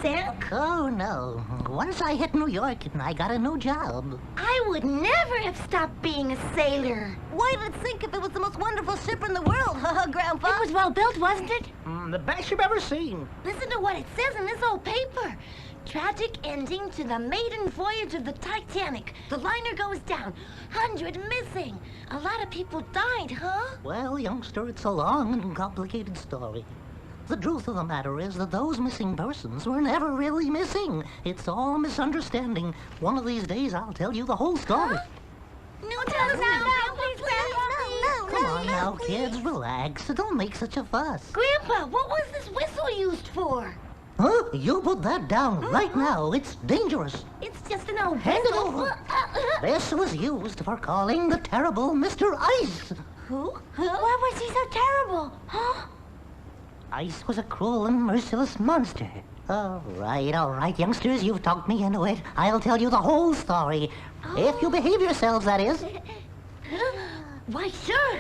sank? Oh, no. Once I hit New York, I got a new job. I would never have stopped being a sailor. Why did it sink if it was the most wonderful ship in the world, Grandpa? It was well built, wasn't it? The best you've ever seen. Listen to what it says in this old paper. Tragic ending to the maiden voyage of the Titanic. The liner goes down. 100 missing. A lot of people died, huh? Well, youngster, it's a long and complicated story. The truth of the matter is that those missing persons were never really missing. It's all a misunderstanding. One of these days, I'll tell you the whole story. Huh? No, tell us now, please, Grandpa. Come on now, kids, relax. Don't make such a fuss. Grandpa, what was this whistle used for? Huh? You put that down right now. It's dangerous. It's just an old Hand it whistle. over. This was used for calling the terrible Mr. Ice. Who? Why was he so terrible? Huh? Ice was a cruel and merciless monster. All right, youngsters, you've talked me into it. I'll tell you the whole story. If you behave yourselves, that is. Why, sure.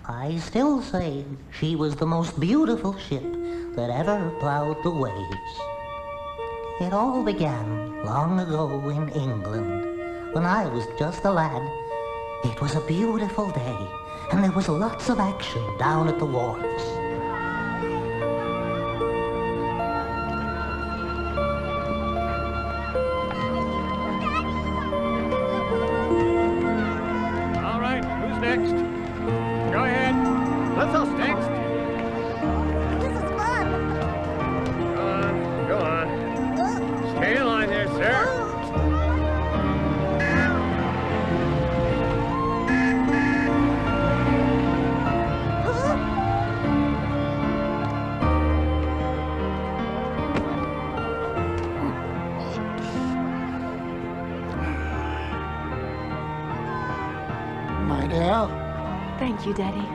I still say she was the most beautiful ship that ever plowed the waves. It all began long ago in England, when I was just a lad. It was a beautiful day, and there was lots of action down at the wharves. All right, who's next? Go ahead. Let's us next. This is fun. Go on. Stay in line there, sir. My dear. Thank you, Daddy.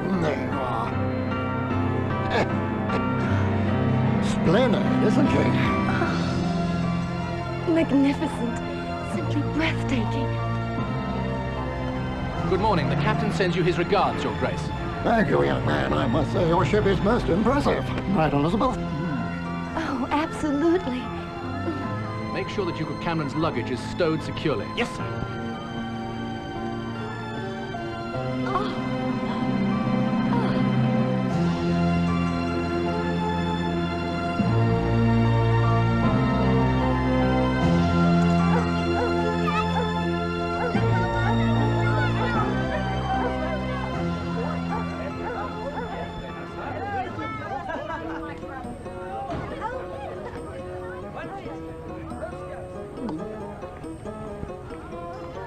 There you are. Splendid, isn't she? Magnificent. Simply breathtaking. Good morning. The captain sends you his regards, Your Grace. Thank you, young man. I must say your ship is most impressive. Right, Elizabeth? Oh, absolutely. Make sure that Duke of Cameron's luggage is stowed securely. Yes, sir.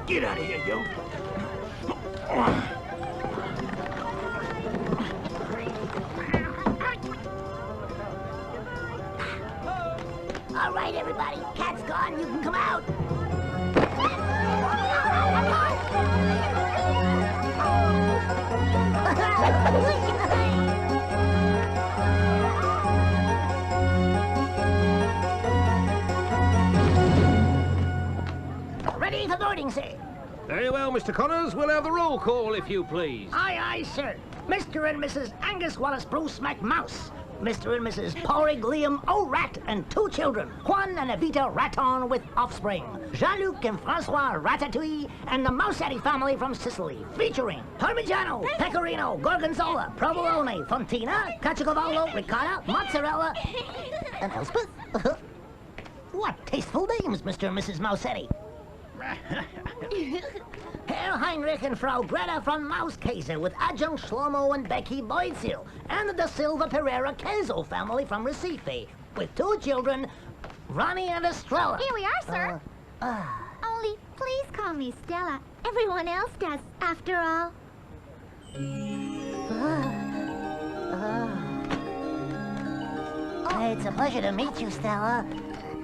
Get out of here, yo. All right, everybody. Cat's gone. You can come out. Ready for boarding, sir. Very well, Mr. Connors. We'll have the roll call, if you please. Aye, sir. Mr. and Mrs. Angus Wallace Bruce McMouse. Mr. and Mrs. Porrig Liam O'Rat and 2 children, Juan and Evita Raton with offspring, Jean-Luc and Francois Ratatouille, and the Mousetti family from Sicily, featuring Parmigiano, Pecorino, Gorgonzola, Provolone, Fontina, Caciocavallo, Ricotta, Mozzarella, and Elspeth. What tasteful names, Mr. and Mrs. Mousetti. Herr Heinrich and Frau Greta von Mauskäse with adjunct Shlomo and Becky Boydsil, and the Da Silva Pereira Kenzo family from Recife, with 2 children, Ronnie and Estrella. Here we are, sir. Only please call me Stella. Everyone else does, after all. It's a pleasure to meet you, Stella.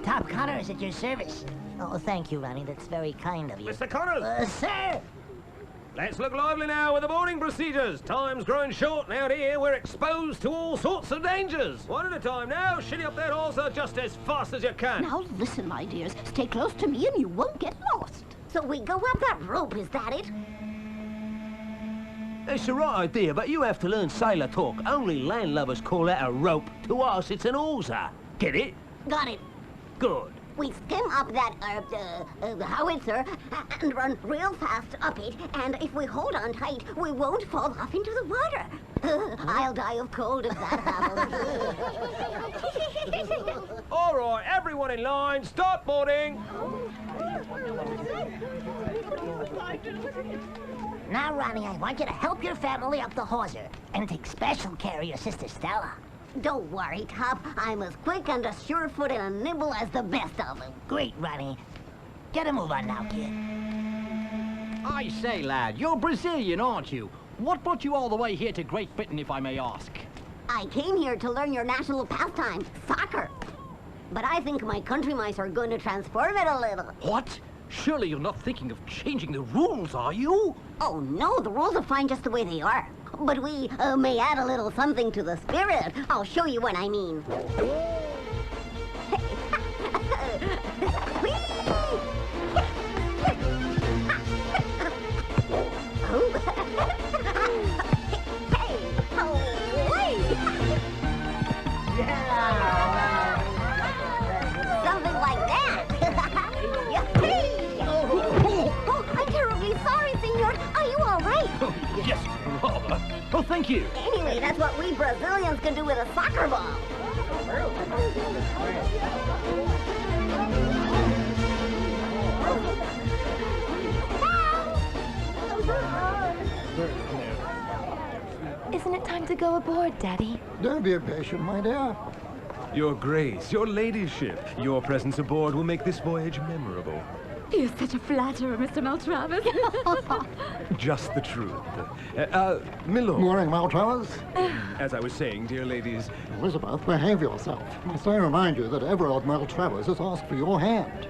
Top Connors at your service. Oh, thank you, Ronnie. That's very kind of you. Mr. Connors! Sir! Let's look lively now with the boarding procedures. Time's growing short, and out here we're exposed to all sorts of dangers. One at a time now. Shitty up that hawser just as fast as you can. Now listen, my dears. Stay close to me and you won't get lost. So we go up that rope, is that it? It's the right idea, but you have to learn sailor talk. Only landlubbers call that a rope. To us, it's an hawser. Get it? Got it. Good. We skim up that howitzer and run real fast up it, and if we hold on tight, we won't fall off into the water. I'll die of cold if that happens. All right, everyone in line, start boarding. Now, Ronnie, I want you to help your family up the hawser and take special care of your sister Stella. Don't worry, Top. I'm as quick and as sure-footed and nimble as the best of them. Great, Ronnie. Get a move on now, kid. I say, lad, you're Brazilian, aren't you? What brought you all the way here to Great Britain, if I may ask? I came here to learn your national pastime, soccer. But I think my country mice are going to transform it a little. What? Surely you're not thinking of changing the rules, are you? Oh, no, the rules are fine just the way they are. But we may add a little something to the spirit. I'll show you what I mean. Something like that. Oh, I'm terribly sorry, senor. Are you all right? Yes, rather. Oh, thank you. Anyway, that's what we Brazilians can do with a soccer ball. Isn't it time to go aboard, Daddy? Don't be impatient, my dear. Your Grace, your ladyship, your presence aboard will make this voyage memorable. You're such a flatterer, Mr. Maltravers. Just the truth. Milord, Morning, Maltravers. as I was saying, dear ladies, Elizabeth, behave yourself. Must I remind you that Everard Maltravers has asked for your hand?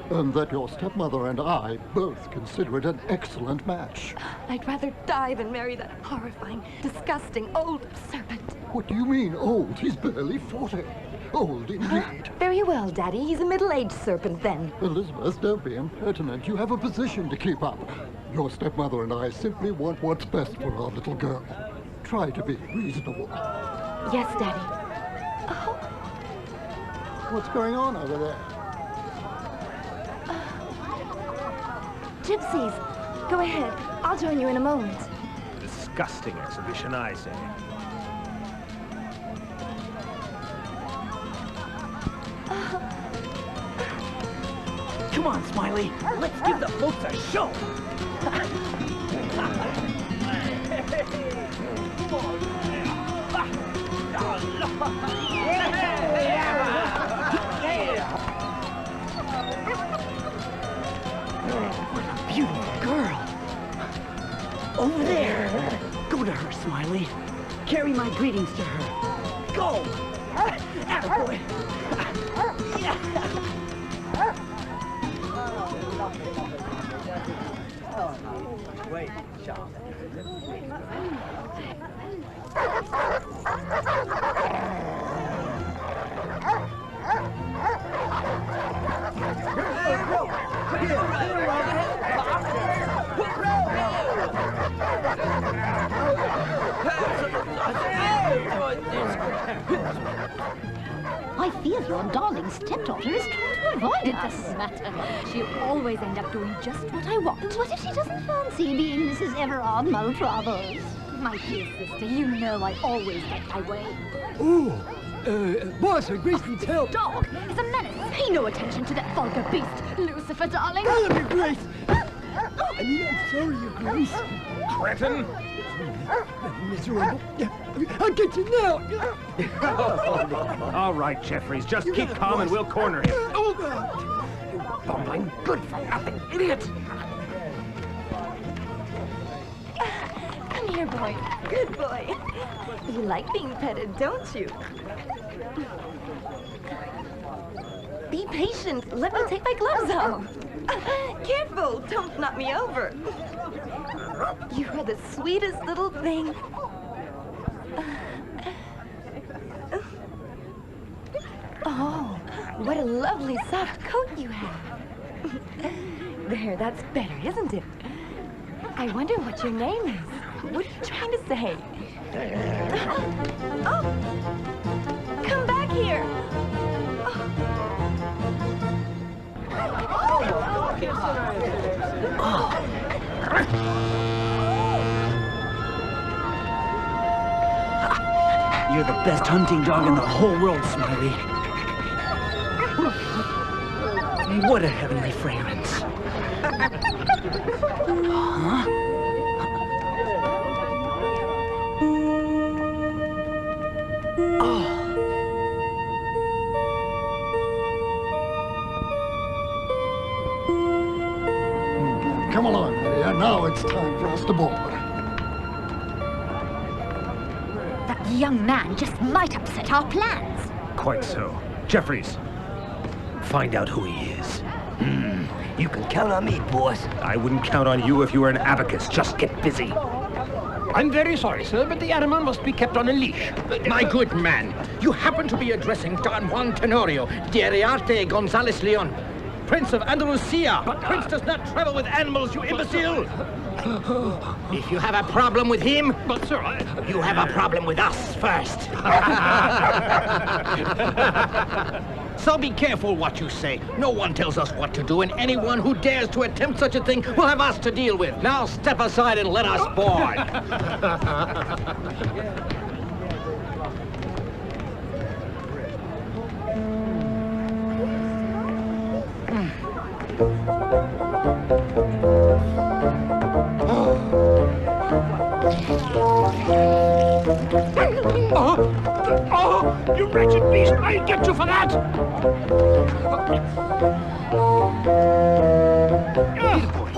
And that your stepmother and I both consider it an excellent match. I'd rather die than marry that horrifying, disgusting old serpent. What do you mean, old? He's barely 40. Old indeed. Very well, Daddy. He's a middle-aged serpent then. Elizabeth, don't be impertinent. You have a position to keep up. Your stepmother and I simply want what's best for our little girl. Try to be reasonable. Yes, Daddy. Oh, What's going on over there? gypsies. Go ahead. I'll join you in a moment. disgusting exhibition, I say. Come on, Smiley. Let's give the folks a show. What a beautiful girl. Over there. Go to her, Smiley. Carry my greetings to her. Go. Attaboy. Wait, Charles. I fear your darling stepdaughter is trying to avoid us. It doesn't matter. She'll always end up doing just what I want. What if she doesn't fancy being Mrs. Everard Maltravers? My dear sister, you know I always get my way. Oh, boss, a Grace can tell. Dog is a menace. Pay no attention to that vulgar beast. Lucifer, darling. I love you, Grace. I mean, I'm sorry, Your Grace. Cretin! Miserable. I'll get you now. All right, Jeffries, just keep calm and we'll corner him. Oh, You bumbling, good-for-nothing idiot! Come here, boy. Good boy. You like being petted, don't you? Be patient. Let me take my gloves off. Careful, don't knock me over. You are the sweetest little thing. Oh, what a lovely soft coat you have. There, that's better, isn't it? I wonder what your name is. What are you trying to say? Oh! Come back here! You're the best hunting dog in the whole world, Smiley. What a heavenly fragrance. Huh? Oh. Come along, Lydia. Now it's time for us to board. That young man just might upset our plans. Quite so. Jeffries, find out who he is. You can count on me, boss. I wouldn't count on you if you were an abacus. Just get busy. I'm very sorry, sir, but the animal must be kept on a leash. My good man, you happen to be addressing Don Juan Tenorio de Ariarte González Leon, Prince of Andalusia. But Prince does not travel with animals, you imbecile! If you have a problem with him, but sir, you have a problem with us first. So be careful what you say. No one tells us what to do, and anyone who dares to attempt such a thing will have us to deal with. Now step aside and let us board. Oh, you wretched beast! I'll get you for that! Here, boy.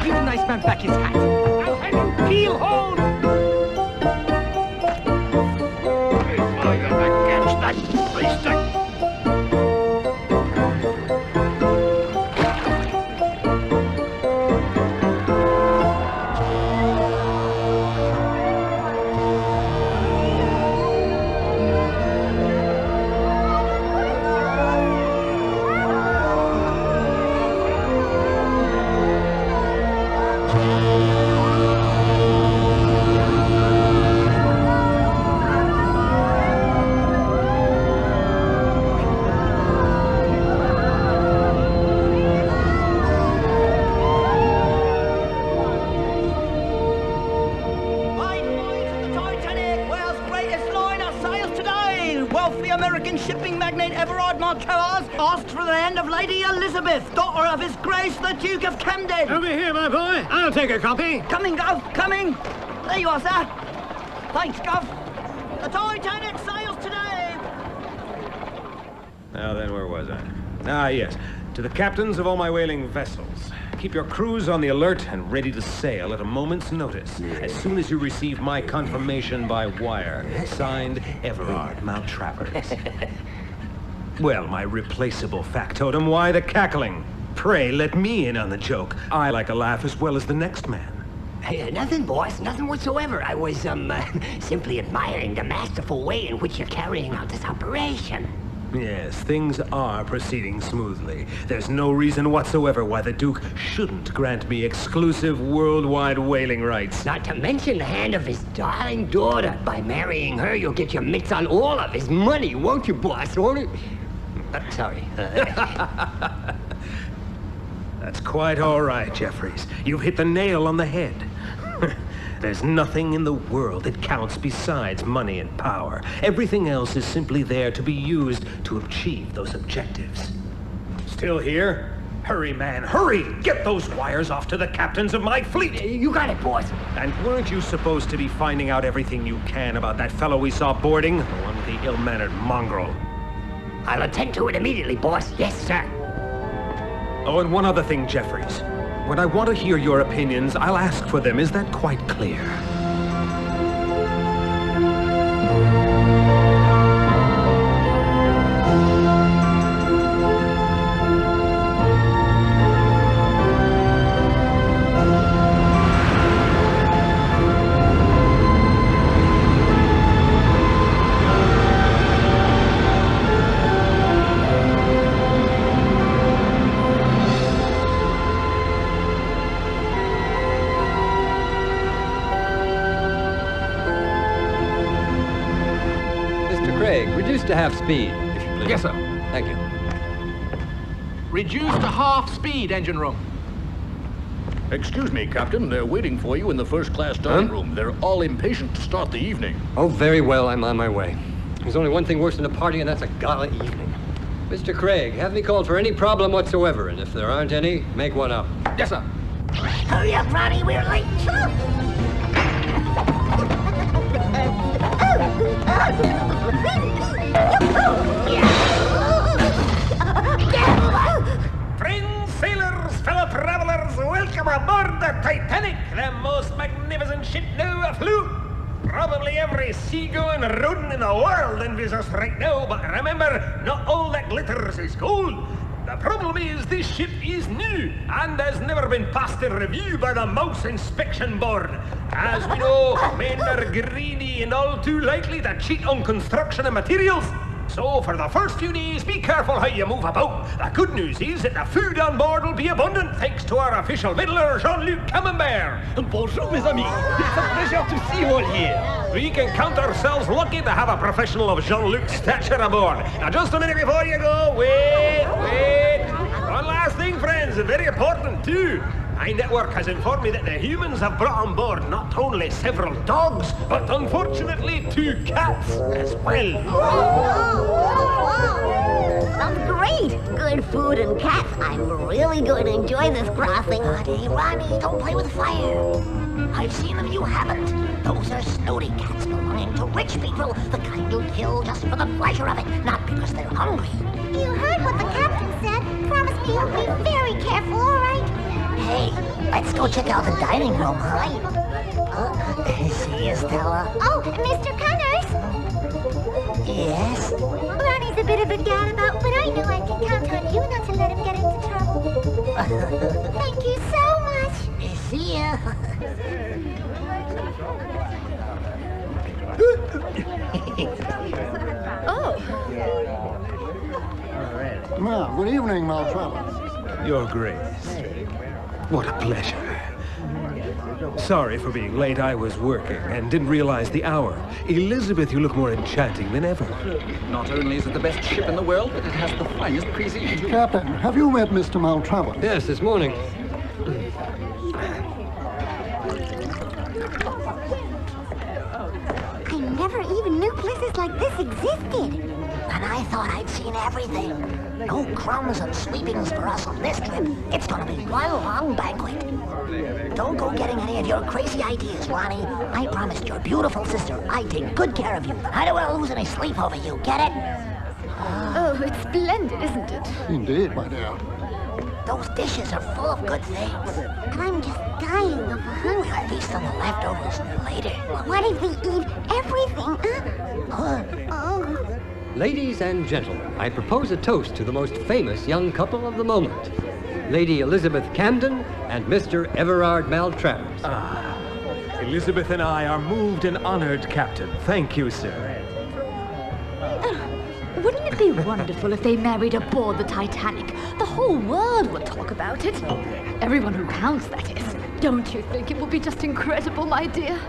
Give the nice man back his hat. I'll have him peel home! If I ever catch that beast again... daughter of His Grace, the Duke of Camden. Over here, my boy. I'll take a copy. Coming, Gov, coming. There you are, sir. Thanks, Gov. The Titanic sails today. Now then, where was I? Ah, yes. To the captains of all my whaling vessels. Keep your crews on the alert and ready to sail at a moment's notice. As soon as you receive my confirmation by wire. Signed, Everard Maltravers. Well, my replaceable factotum, why the cackling? Pray, let me in on the joke. I like a laugh as well as the next man. Hey, nothing, boss. Nothing whatsoever. I was, simply admiring the masterful way in which you're carrying out this operation. Yes, things are proceeding smoothly. There's no reason whatsoever why the Duke shouldn't grant me exclusive worldwide whaling rights. Not to mention the hand of his darling daughter. By marrying her, you'll get your mitts on all of his money, won't you, boss? Won't it? Sorry. That's quite all right, Jeffries. You've hit the nail on the head. There's nothing in the world that counts besides money and power. Everything else is simply there to be used to achieve those objectives. Still here? Hurry, man, hurry! Get those wires off to the captains of my fleet! You got it, boss. And weren't you supposed to be finding out everything you can about that fellow we saw boarding? The one with the ill-mannered mongrel. I'll attend to it immediately, boss. Yes, sir. Oh, and one other thing, Jeffries. When I want to hear your opinions, I'll ask for them. Is that quite clear? Craig, reduce to half speed, if you please. Yes, sir. Thank you. Reduce to half speed, engine room. Excuse me, Captain. They're waiting for you in the first-class dining room. They're all impatient to start the evening. Oh, very well. I'm on my way. There's only one thing worse than a party, and that's a gala evening. Mr. Craig, have me called for any problem whatsoever, and if there aren't any, make one up. Yes, sir. Hurry up, Ronnie, we're late. Friends, sailors, fellow travelers, welcome aboard the Titanic, the most magnificent ship now afloat. Probably every seagoing rodent in the world envies us right now, but remember, not all that glitters is gold. The problem is this ship is new and has never been passed in review by the Mouse Inspection Board. As we know, men are greedy and all too likely to cheat on construction and materials. So for the first few days, be careful how you move about. The good news is that the food on board will be abundant thanks to our official middler, Jean-Luc Camembert. Bonjour, mes amis. It's a pleasure to see you all here. We can count ourselves lucky to have a professional of Jean-Luc's stature aboard. Now, just a minute before you go, wait. One last thing, friends, very important too. My network has informed me that the humans have brought on board not only several dogs, but unfortunately 2 cats as well. Sounds great. Good food and cats. I'm really going to enjoy this crossing. Hey, Ronnie, don't play with fire. I've seen them, you haven't. Those are snooty cats belonging to rich people, the kind you kill just for the pleasure of it, not because they're hungry. You heard what the captain said. Promise me you'll be very careful, all right? Hey, let's go check out the dining room, huh? See you, Stella. Oh, Mr. Connors. Yes? Ronnie's a bit of a gadabout, but I know I can count on you not to let him get into trouble. Thank you so much. See ya. Well, good evening, my travelers. Your Grace. What a pleasure. Sorry for being late. I was working and didn't realize the hour. Elizabeth, you look more enchanting than ever. Not only is it the best ship in the world, but it has the finest cuisine. Captain, have you met Mr. Maltravers? Yes, this morning. I never even knew places like this existed. And I thought I'd seen everything. No crumbs and sweepings for us on this trip. It's gonna be one long banquet. Don't go getting any of your crazy ideas, Ronnie. I promised your beautiful sister I'd take good care of you. I don't want to lose any sleep over you, get it? Oh, it's splendid, isn't it? Indeed, my dear. Those dishes are full of good things. And I'm just dying of hunger. We'll feast on the leftovers later. What if we eat everything, Huh? Oh. Ladies and gentlemen, I propose a toast to the most famous young couple of the moment. Lady Elizabeth Camden and Mr. Everard Maltravers. Elizabeth and I are moved and honored, Captain. Thank you, sir. Wouldn't it be wonderful if they married aboard the Titanic? The whole world would talk about it. Everyone who counts, that is. Don't you think it would be just incredible, my dear?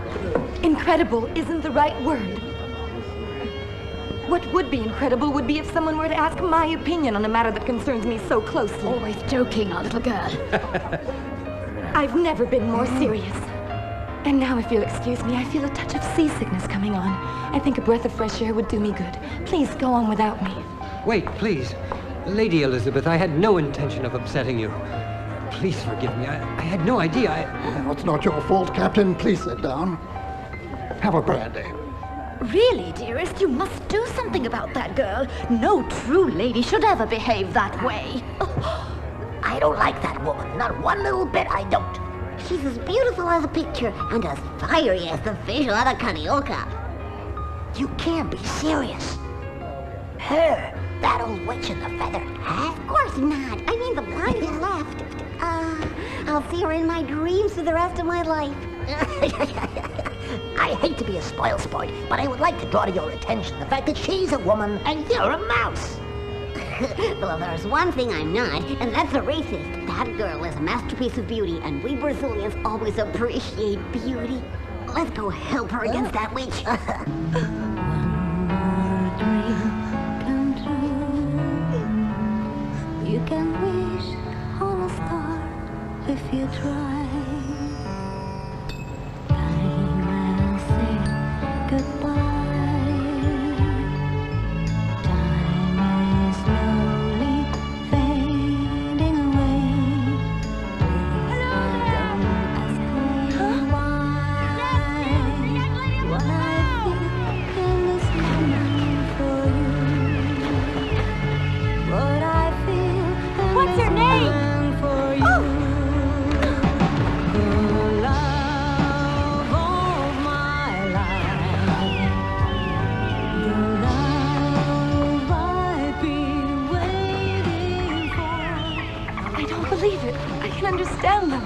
Incredible isn't the right word. What would be incredible would be if someone were to ask my opinion on a matter that concerns me so closely. Always joking, our little girl. I've never been more serious. And now, if you'll excuse me, I feel a touch of seasickness coming on. I think a breath of fresh air would do me good. Please go on without me. Wait, please. Lady Elizabeth, I had no intention of upsetting you. Please forgive me. I had no idea. Well, it's not your fault, Captain. Please sit down. Have a brandy. Really, dearest, you must do something about that girl. No true lady should ever behave that way. I don't like that woman. Not one little bit, I don't. She's as beautiful as a picture and as fiery as the fish on a carioca. You can't be serious. Her, that old witch in the feather hat? Of course not. I mean the blonde who left. I'll see her in my dreams for the rest of my life. I hate to be a spoilsport, but I would like to draw to your attention the fact that she's a woman and you're a mouse. Well, there's one thing I'm not, and that's a racist. That girl is a masterpiece of beauty, and we Brazilians always appreciate beauty. Let's go help her against that witch. 1 more understand them.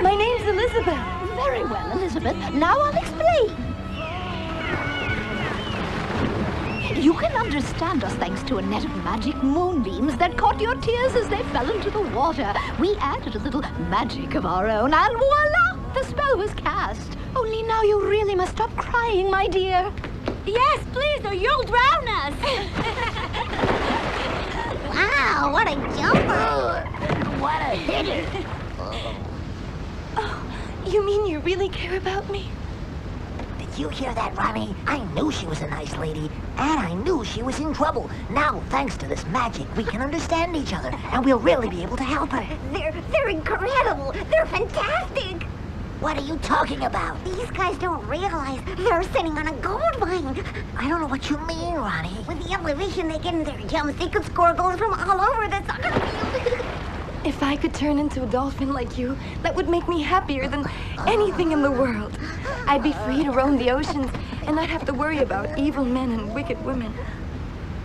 My name's Elizabeth. Very well, Elizabeth. Now I'll explain. You can understand us thanks to a net of magic moonbeams that caught your tears as they fell into the water. We added a little magic of our own, and voila! The spell was cast. Only now you really must stop crying, my dear. Yes, please, or you'll drown us. Wow, what a jumper! What a hitter! Oh, you mean you really care about me? Did you hear that, Ronnie? I knew she was a nice lady, and I knew she was in trouble. Now, thanks to this magic, we can understand each other, and we'll really be able to help her. They're incredible. They're fantastic. What are you talking about? These guys don't realize they're sitting on a gold mine. I don't know what you mean, Ronnie. With the elevation they get in their jumps, they could score goals from all over the soccer field. If I could turn into a dolphin like you, that would make me happier than anything in the world. I'd be free to roam the oceans and not have to worry about evil men and wicked women.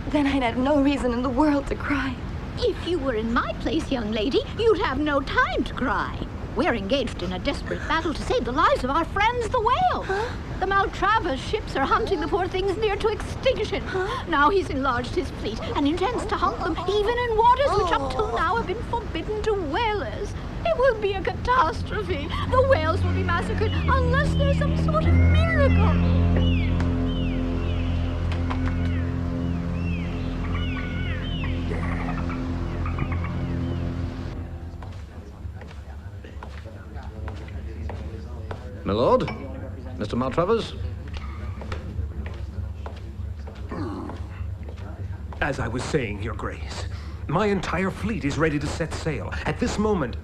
Then I'd have no reason in the world to cry. If you were in my place, young lady, you'd have no time to cry. We're engaged in a desperate battle to save the lives of our friends, the whales. Huh? The Maltravers ships are hunting the poor things near to extinction. Huh? Now he's enlarged his fleet and intends to hunt them even in waters which up till now have been forbidden to whalers. It will be a catastrophe. The whales will be massacred unless there's some sort of miracle. My lord, Mr. Maltravers. As I was saying, Your Grace, my entire fleet is ready to set sail. At this moment,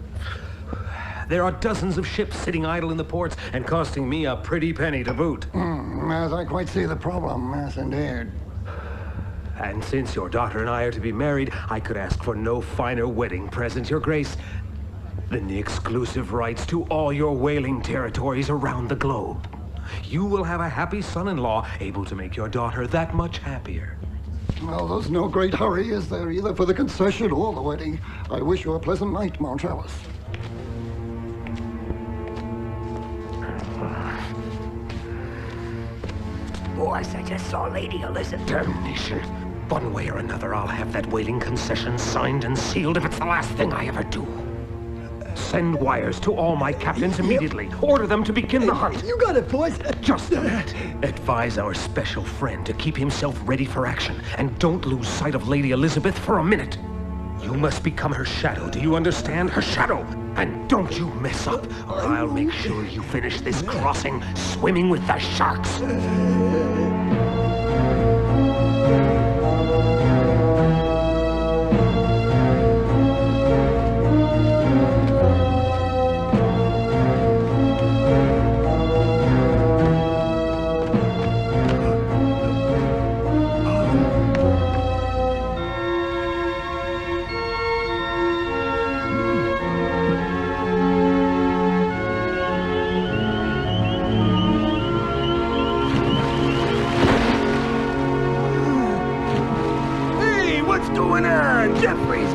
there are dozens of ships sitting idle in the ports and costing me a pretty penny to boot. As I quite see the problem, yes, indeed. And since your daughter and I are to be married, I could ask for no finer wedding present, Your Grace, than the exclusive rights to all your whaling territories around the globe. You will have a happy son-in-law, able to make your daughter that much happier. Well, there's no great hurry, is there, either for the concession or the wedding. I wish you a pleasant night, Maltravers. Boss, I just saw Lady Elizabeth. Damnation. One way or another, I'll have that whaling concession signed and sealed if it's the last thing I ever do. Send wires to all my captains immediately. Order them to begin the hunt. You got it, boys. Just a minute. Advise our special friend to keep himself ready for action, and don't lose sight of Lady Elizabeth for a minute. You must become her shadow, do you understand? Her shadow! And don't you mess up, or I'll make sure you finish this crossing swimming with the sharks.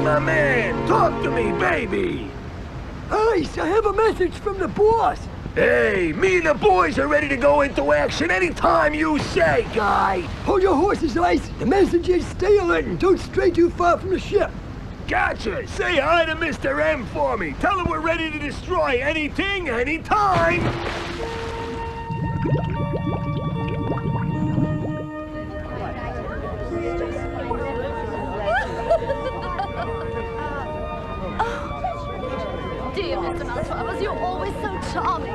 My man, talk to me, baby. Ice, I have a message from the boss. Hey, me and the boys are ready to go into action anytime you say, guy. Hold your horses, Ice. The message is stay alert and don't stray too far from the ship. Gotcha. Say hi to Mr. M for me. Tell him we're ready to destroy anything, anytime. Dear Mr. Maltravers, you're always so charming.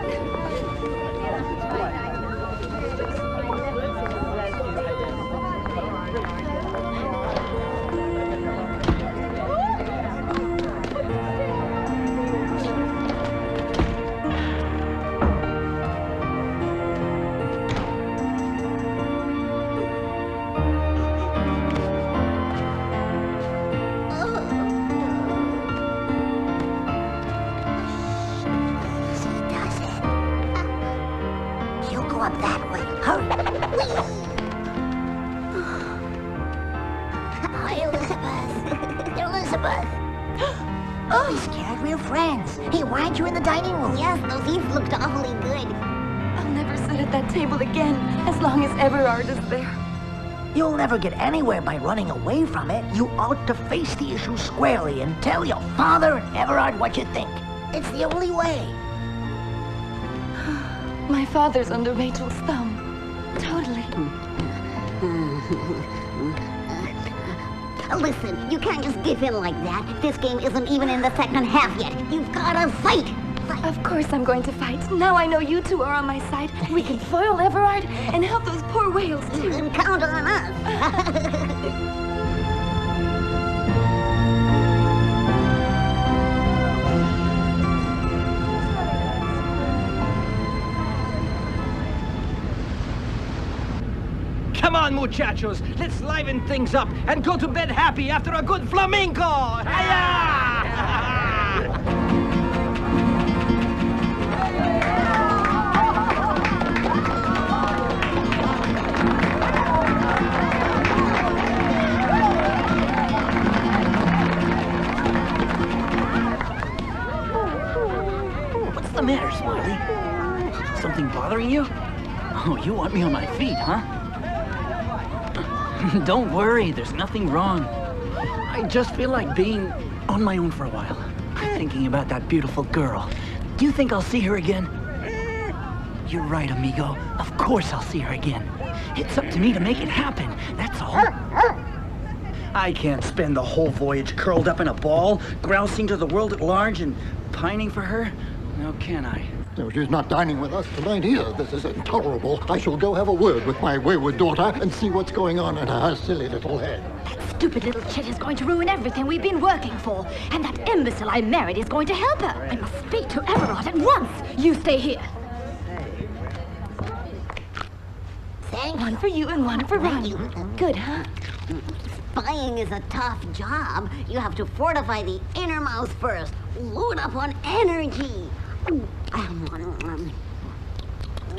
Don't be scared, we're friends. Hey, why aren't you in the dining room? Yes, those eats looked awfully good. I'll never sit at that table again, as long as Everard is there. You'll never get anywhere by running away from it. You ought to face the issue squarely and tell your father and Everard what you think. It's the only way. My father's under Rachel's thumb. Totally. Listen, you can't just give in like that. This game isn't even in the second half yet. You've gotta fight. Of course I'm going to fight. Now I know you two are on my side. We can foil Everard and help those poor whales too. And count on us. Come on, muchachos. Let's liven things up and go to bed happy after a good flamenco. Hiya! What's the matter, Smiley? Something bothering you? Oh, you want me on my feet, huh? Don't worry, there's nothing wrong. I just feel like being on my own for a while. Thinking about that beautiful girl. Do you think I'll see her again? You're right, amigo. Of course I'll see her again. It's up to me to make it happen, that's all. I can't spend the whole voyage curled up in a ball, grousing to the world at large and pining for her. Now can I? No, she's not dining with us tonight either. This is intolerable. I shall go have a word with my wayward daughter and see what's going on in her silly little head. That stupid little chit is going to ruin everything we've been working for. And that imbecile I married is going to help her. I must speak to Everard at once. You stay here. Thank you. One for you and one for Ron. Good, huh? Spying is a tough job. You have to fortify the innermost first. Load up on energy.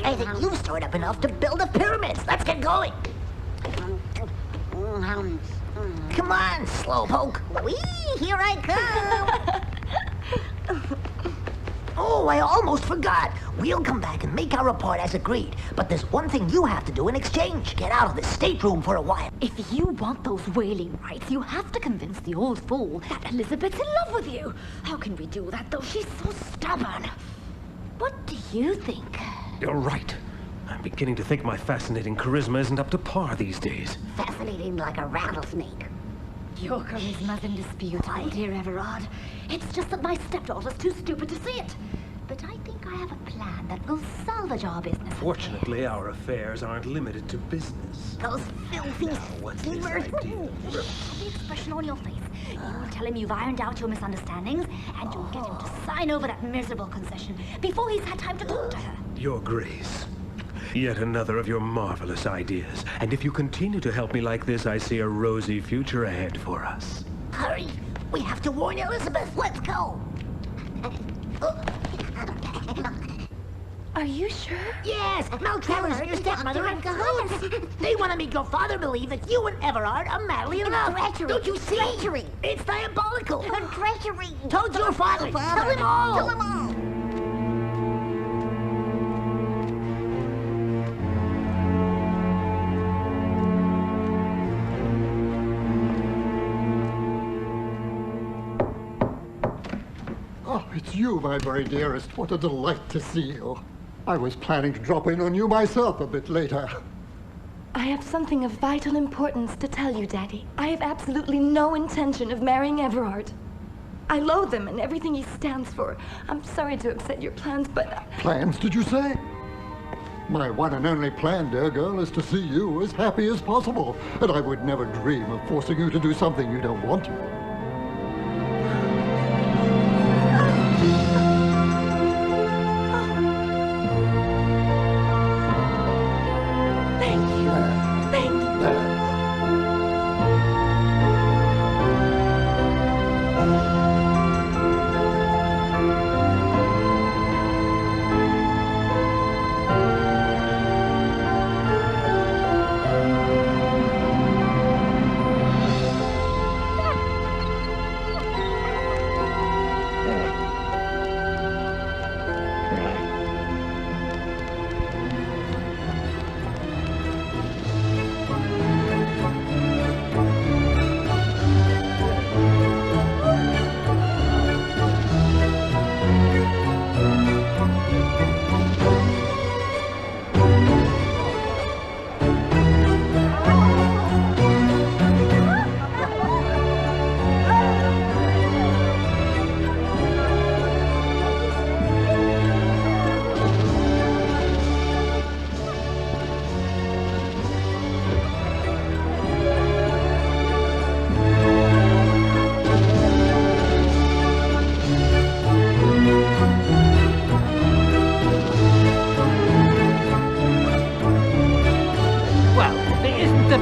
I think you've stored up enough to build the pyramids. Let's get going. Come on, slowpoke. Whee! Here I come. Oh, I almost forgot. We'll come back and make our report as agreed. But there's one thing you have to do in exchange. Get out of the stateroom for a while. If you want those whaling rights, you have to convince the old fool that Elizabeth's in love with you. How can we do that, though? She's so stubborn. What do you think? You're right. I'm beginning to think my fascinating charisma isn't up to par these days. Fascinating like a rattlesnake. Your charisma's in dispute, my dear Everard. It's just that my stepdaughter's too stupid to see it. But I think I have a plan that will salvage our business. Fortunately, our affairs aren't limited to business. Those filthy What's this schemers. idea? The expression on your face. You'll tell him you've ironed out your misunderstandings, and you'll get him to sign over that miserable concession before he's had time to talk to her. Your Grace. Yet another of your marvelous ideas. And if you continue to help me like this, I see a rosy future ahead for us. Hurry. We have to warn Elizabeth. Let's go. Are you sure? Yes, Maltravers and your stepmother are in cahoots. They want to make your father believe that you and Everard are madly in love. Treachery. Don't you see? Treachery. It's diabolical. Treachery. Told your father. Tell him all. Tell him all. Oh, it's you, my very dearest. What a delight to see you. I was planning to drop in on you myself a bit later. I have something of vital importance to tell you, Daddy. I have absolutely no intention of marrying Everard. I loathe him and everything he stands for. I'm sorry to upset your plans, but... Plans, did you say? My one and only plan, dear girl, is to see you as happy as possible. And I would never dream of forcing you to do something you don't want to.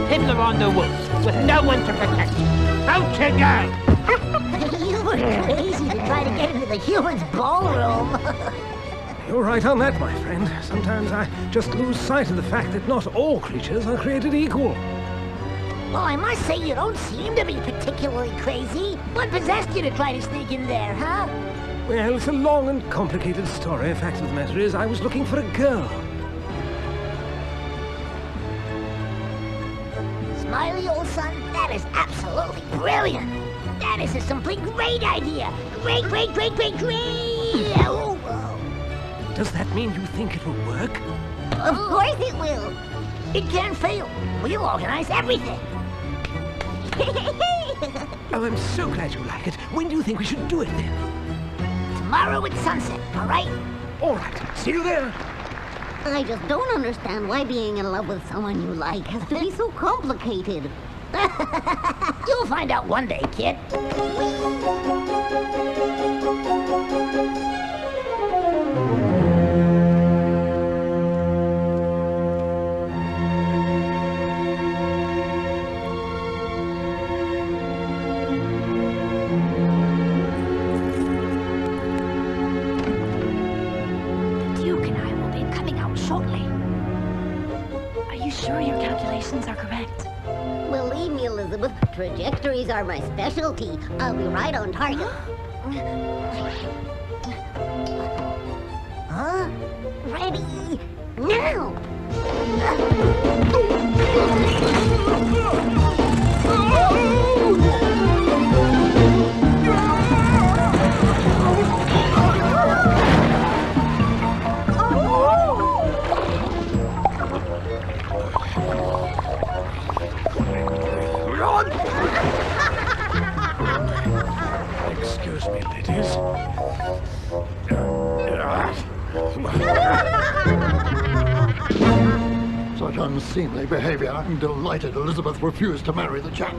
fiddler on the roof with no one to protect you. Out you go! You were crazy to try to get into the humans' ballroom. You're right on that, my friend. Sometimes I just lose sight of the fact that not all creatures are created equal. Well, I must say you don't seem to be particularly crazy. What possessed you to try to sneak in there, huh? Well, it's a long and complicated story. Fact of the matter is, I was looking for a girl. Smiley, old son, that is absolutely brilliant. That is a simply great idea. Great, great, great, great, great. Oh, oh. Does that mean you think it'll work? Of course it will. It can't fail. We'll organize everything. Oh, I'm so glad you like it. When do you think we should do it then? Tomorrow at sunset, all right? All right. See you there. I just don't understand why being in love with someone you like has to be so complicated. You'll find out one day, kid. Sure your calculations are correct? Believe me, Elizabeth, trajectories are my specialty. I'll be right on target. Huh? Ready? Now! Excuse me, ladies. Such unseemly behavior. I'm delighted Elizabeth refused to marry the chap.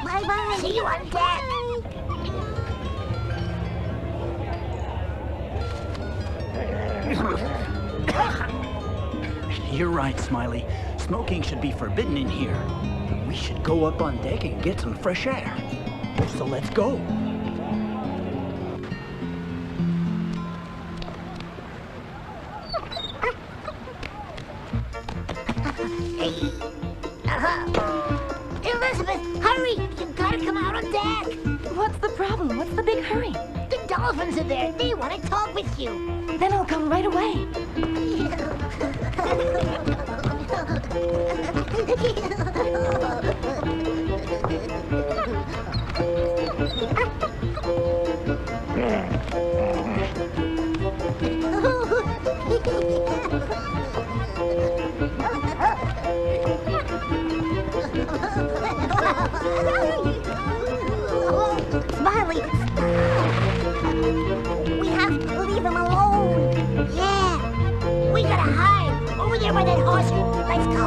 Bye-bye. See you on deck. You're right, Smiley. Smoking should be forbidden in here. We should go up on deck and get some fresh air. So let's go. Elizabeth, hurry! You've got to come out on deck. What's the problem? What's the big hurry? The dolphins are there. They want to talk with you. Then I'll come right away. Smiley! We have to leave them alone. Yeah. We gotta hide. Over there by that horse. Let's go.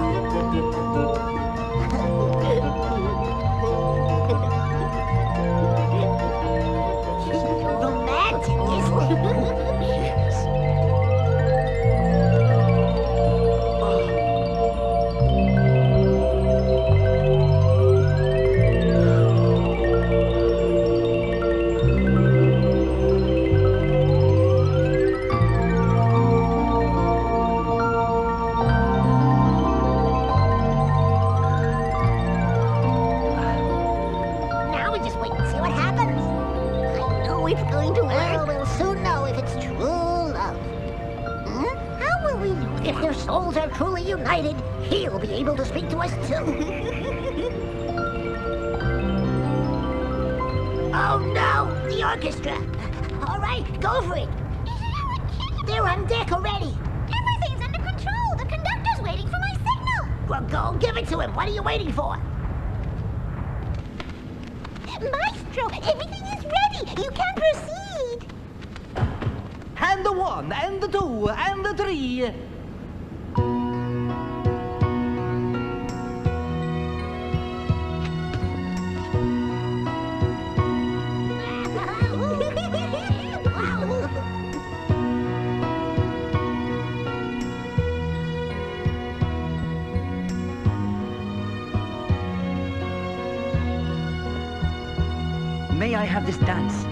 Romantic, isn't it? Yes. If their souls are truly united, he'll be able to speak to us too. Oh no, the orchestra. All right, go for it. They're on deck already. Everything's under control. The conductor's waiting for my signal. Well, go give it to him. What are you waiting for? Maestro, everything is ready. You can proceed. And the 1, and the 2, and the 3. May I have this dance?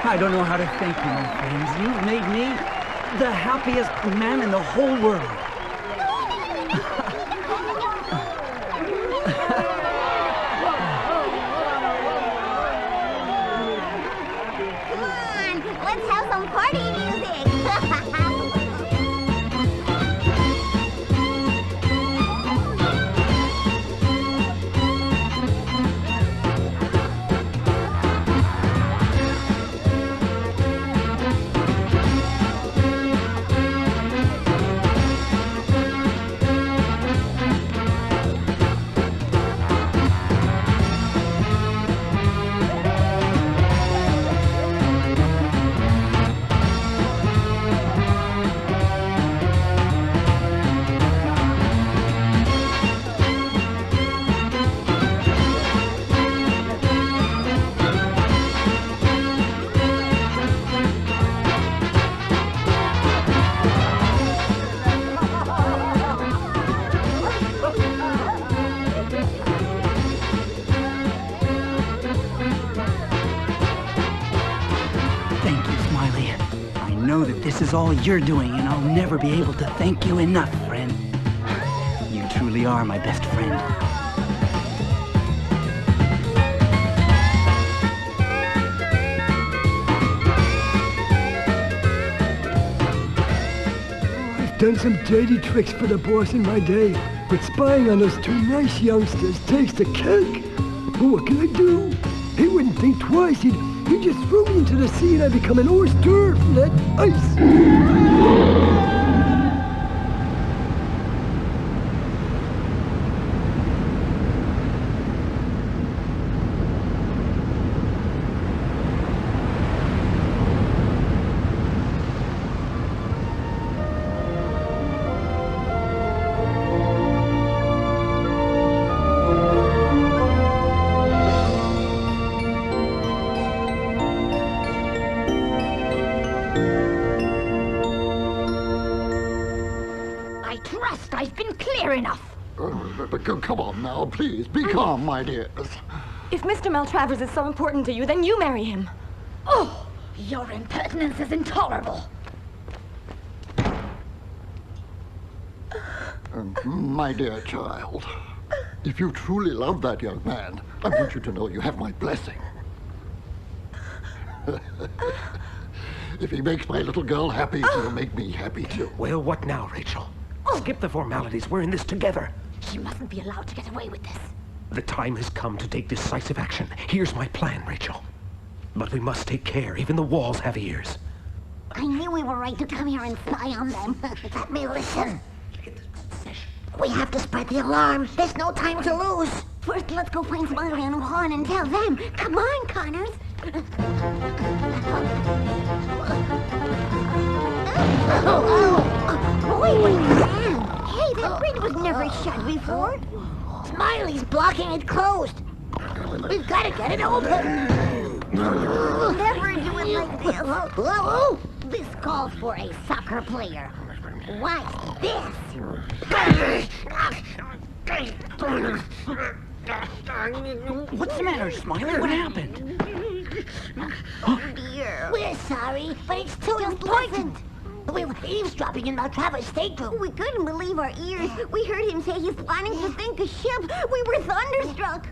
I don't know how to thank you, my friends. You've made me the happiest man in the whole world. Come on, let's have some party music. This is all you're doing, and I'll never be able to thank you enough, friend. You truly are my best friend. I've done some dirty tricks for the boss in my day, but spying on those two nice youngsters takes the cake. But what can I do? He wouldn't think twice. He'd just throw me into the sea and I'd become an hors d'oeuvre from that ice. I've been clear enough. But come on now, please. Be calm, my dears. If Mr. Maltravers is so important to you, then you marry him. Oh, your impertinence is intolerable. My dear child, if you truly love that young man, I want you to know you have my blessing. If he makes my little girl happy, he'll make me happy too. Well, what now, Rachel? Skip the formalities. We're in this together. She mustn't be allowed to get away with this. The time has come to take decisive action. Here's my plan, Rachel. But we must take care. Even the walls have ears. I knew we were right to come here and spy on them. Let me listen. We have to spread the alarm. There's no time to lose. First, let's go find Smiley and Juan and tell them. Come on, Connors. Boy, what a man. Hey, that bridge was never shut before. Smiley's blocking it closed. We've got to get it open. Never do it like this. This calls for a soccer player. Watch this. What's the matter, Smiley? What happened? Oh, dear. We're sorry, but it's too important. We were eavesdropping in Maltrava's stateroom. We couldn't believe our ears. We heard him say he's planning to sink a ship. We were thunderstruck.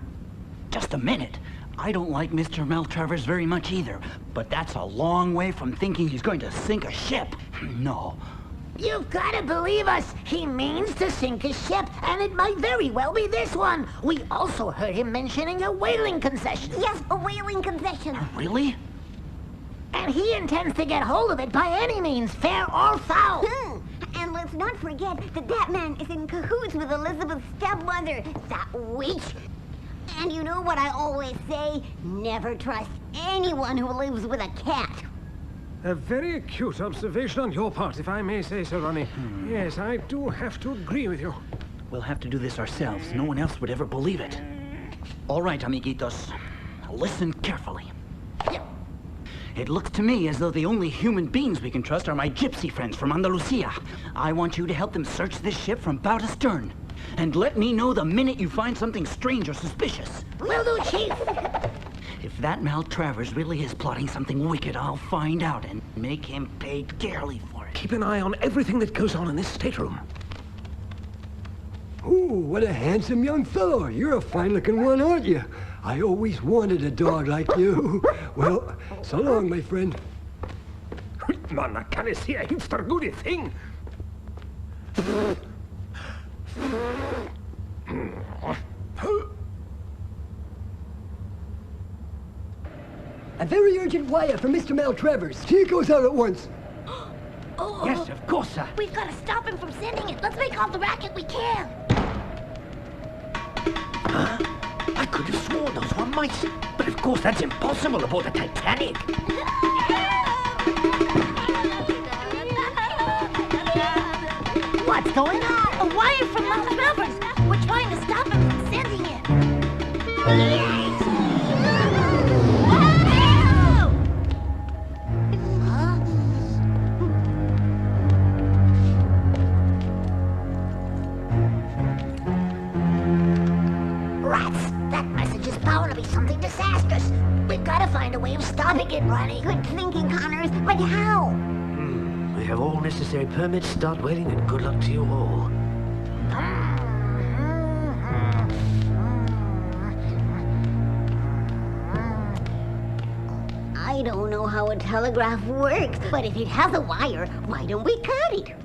Just a minute. I don't like Mr. Maltravers very much either, but that's a long way from thinking he's going to sink a ship. No. You've got to believe us. He means to sink a ship, and it might very well be this one. We also heard him mentioning a whaling concession. Yes, a whaling concession. Really? And he intends to get hold of it by any means, fair or foul. And let's not forget that that man is in cahoots with Elizabeth's stepmother, that witch. And you know what I always say? Never trust anyone who lives with a cat. A very acute observation on your part, if I may say so, Ronnie. Yes, I do have to agree with you. We'll have to do this ourselves. No one else would ever believe it. All right, amiguitos. Listen carefully. It looks to me as though the only human beings we can trust are my gypsy friends from Andalusia. I want you to help them search this ship from bow to stern. And let me know the minute you find something strange or suspicious. Will do, Chief. If that Maltravers really is plotting something wicked, I'll find out and make him pay dearly for it. Keep an eye on everything that goes on in this stateroom. Ooh, what a handsome young fellow. You're a fine-looking one, aren't you? I always wanted a dog like you. Well, so long, my friend. Man, I can't see a hipster goody thing. A very urgent wire for Mr. Maltravers. Here goes out at once. Yes, of course, sir. We've got to stop him from sending it. Let's make all the racket we can. Huh? I could have sworn those were mice. But of course, that's impossible aboard the Titanic. What's going on? A wire from Maltravers. We're trying to stop him from sending it. Yes! Rats! That message is bound to be something disastrous. We've got to find a way of stopping it, Ronnie. Good thinking, Connors. But how? We have all necessary permits. Start waiting, and good luck to you all. I don't know how a telegraph works, but if it has a wire, why don't we cut it?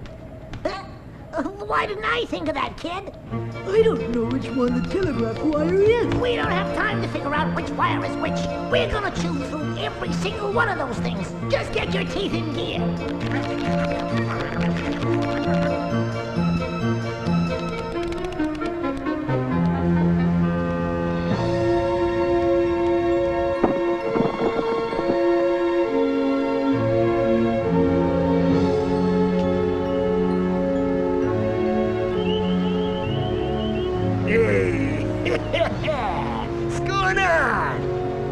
Why didn't I think of that, kid? I don't know which one the telegraph wire is. We don't have time to figure out which wire is which. We're gonna chew through every single one of those things. Just get your teeth in gear.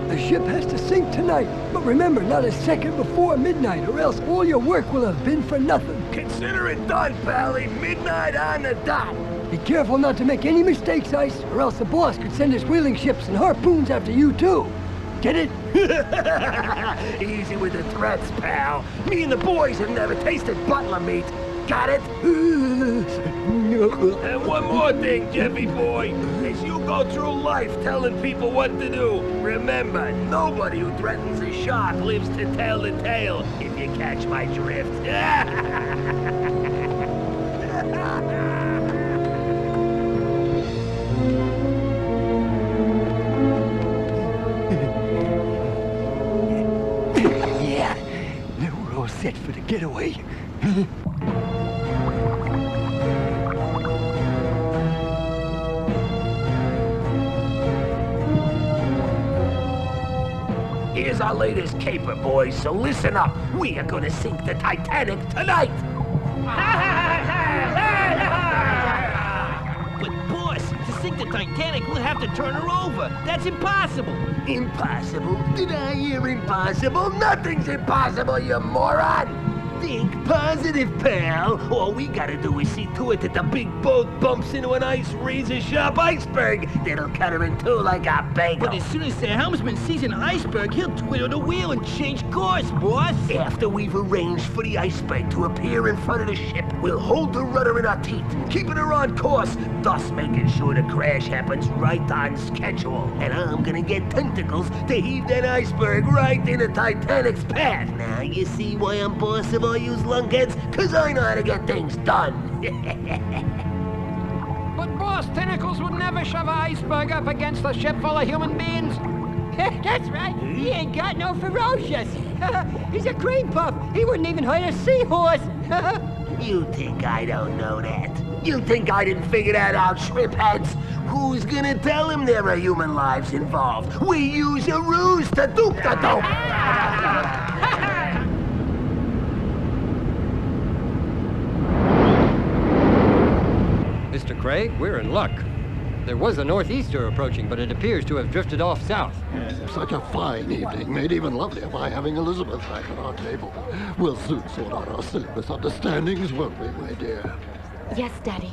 The ship has to sink tonight, but remember, not a second before midnight, or else all your work will have been for nothing. Consider it done, Pally. Midnight on the dot. Be careful not to make any mistakes, Ice, or else the boss could send his whaling ships and harpoons after you, too. Get it? Easy with the threats, pal. Me and the boys have never tasted butler meat. Got it? And one more thing, Jeffy boy. As you go through life telling people what to do, remember, nobody who threatens a shark lives to tell the tale, if you catch my drift. set for the getaway. Here's our latest caper, boys, so listen up. We are gonna sink the Titanic tonight! But boss, to sink the Titanic, we'll have to turn her over. That's impossible. Impossible? Did I hear impossible? Nothing's impossible, you moron! Think positive, pal. All we gotta do is see to it that the big boat bumps into an ice razor-sharp iceberg that'll cut her in two like a bagel. But as soon as the helmsman sees an iceberg, he'll twiddle the wheel and change course, boss. After we've arranged for the iceberg to appear in front of the ship, we'll hold the rudder in our teeth, keeping her on course, thus making sure the crash happens right on schedule. And I'm gonna get tentacles to heave that iceberg right in the Titanic's path. Now you see why I'm boss of all you lunkheads? 'Cause I know how to get things done. But boss, Tentacles would never shove an iceberg up against a ship full of human beings. That's right. He ain't got no ferocious. He's a cream puff. He wouldn't even hurt a seahorse. You think I don't know that? You think I didn't figure that out, shrimp heads? Who's gonna tell him there are human lives involved? We use a ruse to dupe the dope. Mr. Craig, we're in luck. There was a northeaster approaching, but it appears to have drifted off south. Such a fine evening, made even lovelier by having Elizabeth back at our table. We'll soon sort out our silly misunderstandings, won't we, my dear? Yes, Daddy.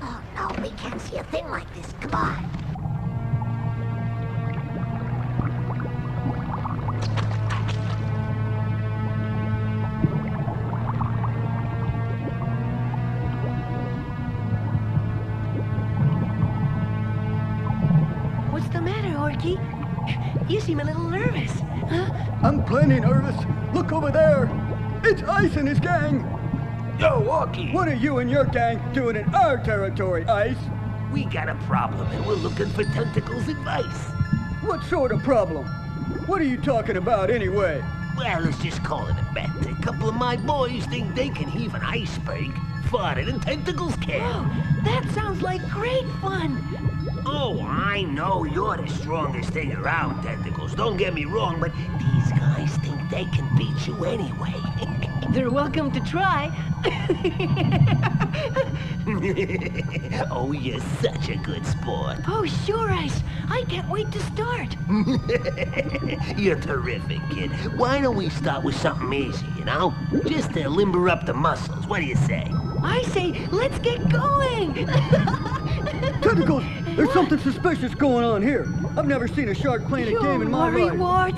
Oh, no, we can't see a thing like this. Come on. What's the matter, Orky? You seem a little nervous. Huh? I'm plenty nervous. Look over there. It's Ice and his gang. Yo, Orky! What are you and your gang doing in our territory, Ice? We got a problem and we're looking for Tentacles' advice. What sort of problem? What are you talking about anyway? Well, let's just call it a bet. A couple of my boys think they can heave an iceberg farther than Tentacles can. Oh, that sounds like great fun. Oh, I know you're the strongest thing around, Tentacles. Don't get me wrong, but these guys think they can beat you anyway. They're welcome to try. Oh, you're such a good sport. Oh, sure, Ice. I can't wait to start. You're terrific, kid. Why don't we start with something easy, you know? Just to limber up the muscles. What do you say? I say, let's get going. Tentacles, there's something suspicious going on here. I've never seen a shark playing a game in my life. Ward.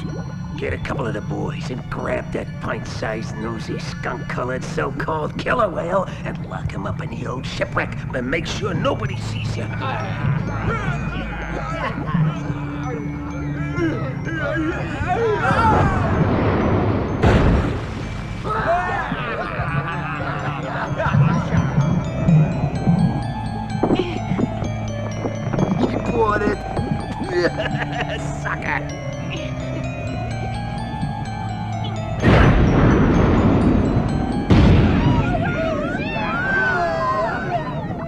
Get a couple of the boys and grab that pint-sized, nosy, skunk-colored, so-called killer whale and lock him up in the old shipwreck and make sure nobody sees you. You caught it. Sucker.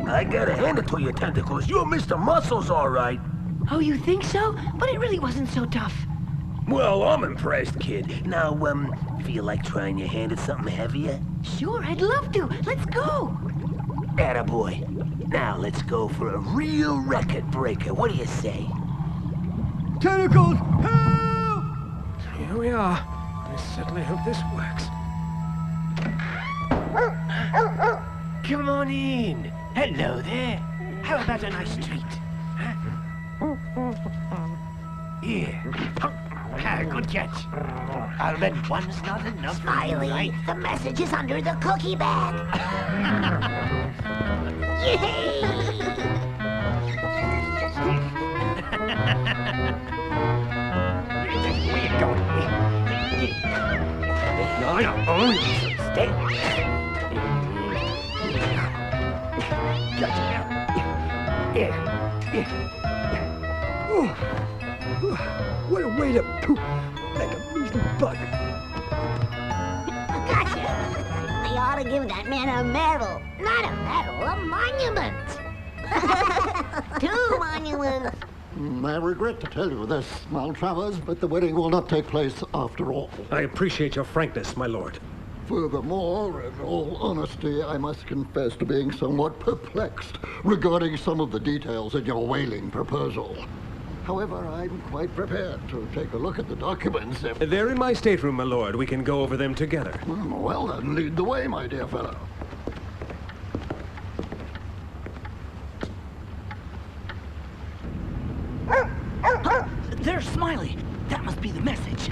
I gotta hand it to you, Tentacles. You're Mr. Muscles, all right. Oh, you think so? But it really wasn't so tough. Well, I'm impressed, kid. Now, feel like trying your hand at something heavier? Sure, I'd love to. Let's go. Attaboy. Now let's go for a real record breaker. What do you say? Tentacles, help! Here we are. I certainly hope this works. Come on in. Hello there. How about a nice treat? Huh? Here. Good catch. I'll bet one's not enough. Smiley, Right? the message is under the cookie bag. Yay! Where you going? No, stay. What a way to poop like a measly bug. Gotcha! They ought to give that man a medal. Not a medal, a monument. 2 monuments. I regret to tell you this, Maltravers, but the wedding will not take place after all. I appreciate your frankness, my lord. Furthermore, in all honesty, I must confess to being somewhat perplexed regarding some of the details in your whaling proposal. However, I'm quite prepared to take a look at the documents if... They're in my stateroom, my lord. We can go over them together. Well, then, lead the way, my dear fellow. There's Smiley. That must be the message.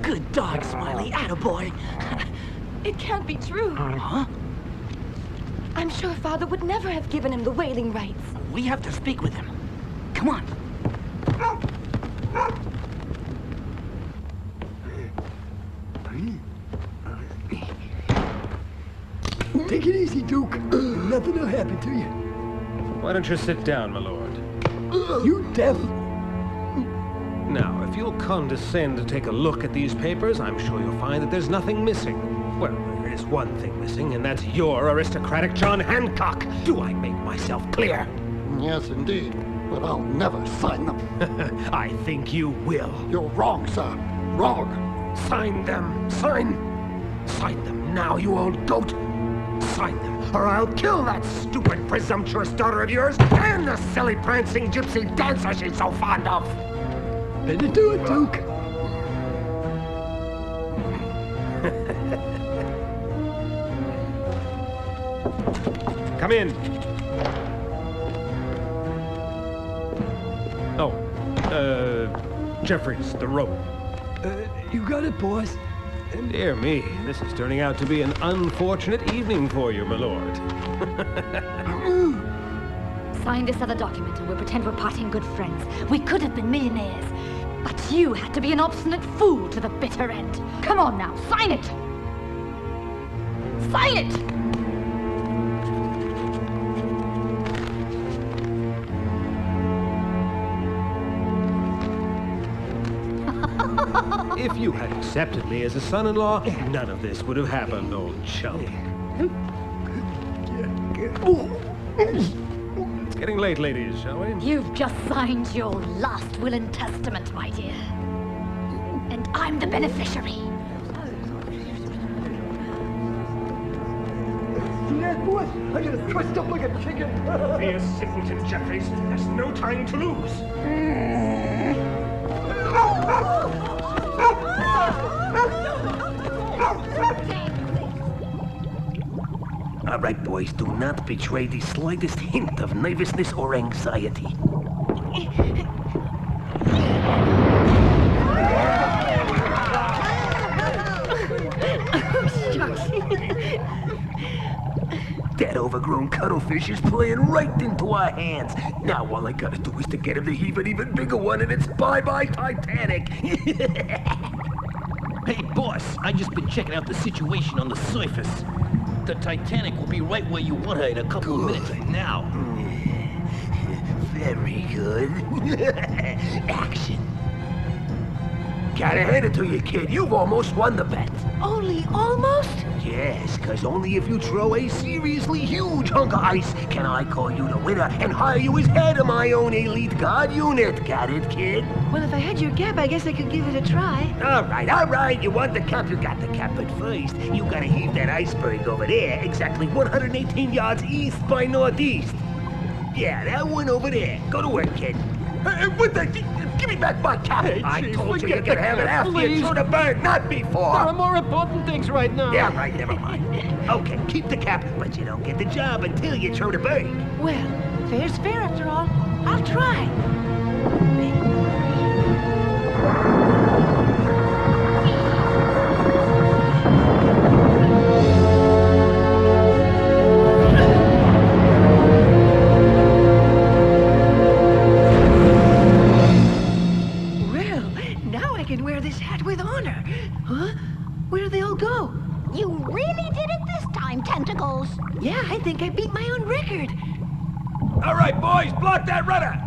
Good dog, Smiley. Attaboy. It can't be true. Huh? I'm sure Father would never have given him the whaling rights. We have to speak with him. Come on. Take it easy, Duke. Nothing will happen to you. Why don't you sit down, my lord? You deaf? Now, if you'll condescend to take a look at these papers, I'm sure you'll find that there's nothing missing. Well, there is one thing missing, and that's your aristocratic John Hancock. Do I make myself clear? Yes, indeed. But I'll never sign them. I think you will. You're wrong, sir. Wrong. Sign them. Sign them now, you old goat. Sign them, or I'll kill that stupid, presumptuous daughter of yours and the silly, prancing gypsy dancer she's so fond of. Better do it, Duke. Come in. Oh, Jeffries, the rope. You got it, boss. Dear me, this is turning out to be an unfortunate evening for you, my lord. Sign this other document and we'll pretend we're parting good friends. We could have been millionaires, but you had to be an obstinate fool to the bitter end. Come on now, sign it! Sign it! If you had accepted me as a son-in-law, none of this would have happened, old chum. It's getting late, ladies, shall we? You've just signed your last will and testament, my dear. And I'm the beneficiary. See that, boss? I got it trussed up like a chicken. Be a simpleton, Jeffries. There's no time to lose. All right, boys, do not betray the slightest hint of nervousness or anxiety. That overgrown cuttlefish is playing right into our hands. Now all I gotta do is to get him to heave an even bigger one, and it's bye-bye Titanic. Hey, boss, I just been checking out the situation on the surface. The Titanic will be right where you want her in a couple of minutes from now. Very good. Action. Gotta hand it to you, kid. You've almost won the bet. Only almost? Yes, because only if you throw a seriously huge hunk of ice can I call you the winner and hire you as head of my own elite guard unit. Got it, kid? Well, if I had your cap, I guess I could give it a try. All right. You want the cap, you got the cap. But first, you gotta heave that iceberg over there, exactly 118 yards east by northeast. Yeah, that one over there. Go to work, kid. What the... Give me back my cap! Hey, I Chief, told you you forget could the have it cap, after please. you threw the bird, not before! There are more important things right now. Yeah, right, never mind. Okay, keep the cap, but you don't get the job until you throw the bird. Well, fair's fair after all. I'll try. You really did it this time, Tentacles. Yeah, I think I beat my own record. All right, boys, block that rudder!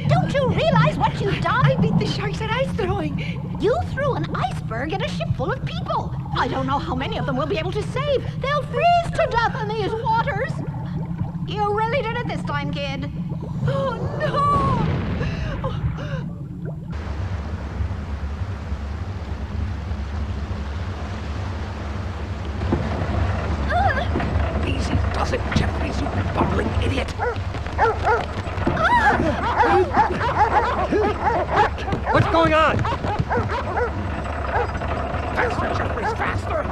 Don't you realize what you've done? I beat the sharks at ice throwing. You threw an iceberg at a ship full of people. I don't know how many of them we'll be able to save. They'll freeze to death in these waters. You really did it this time, kid. Oh, no! Easy does it, Jeffries, you bumbling idiot. What's going on? Faster, Jeffries, faster.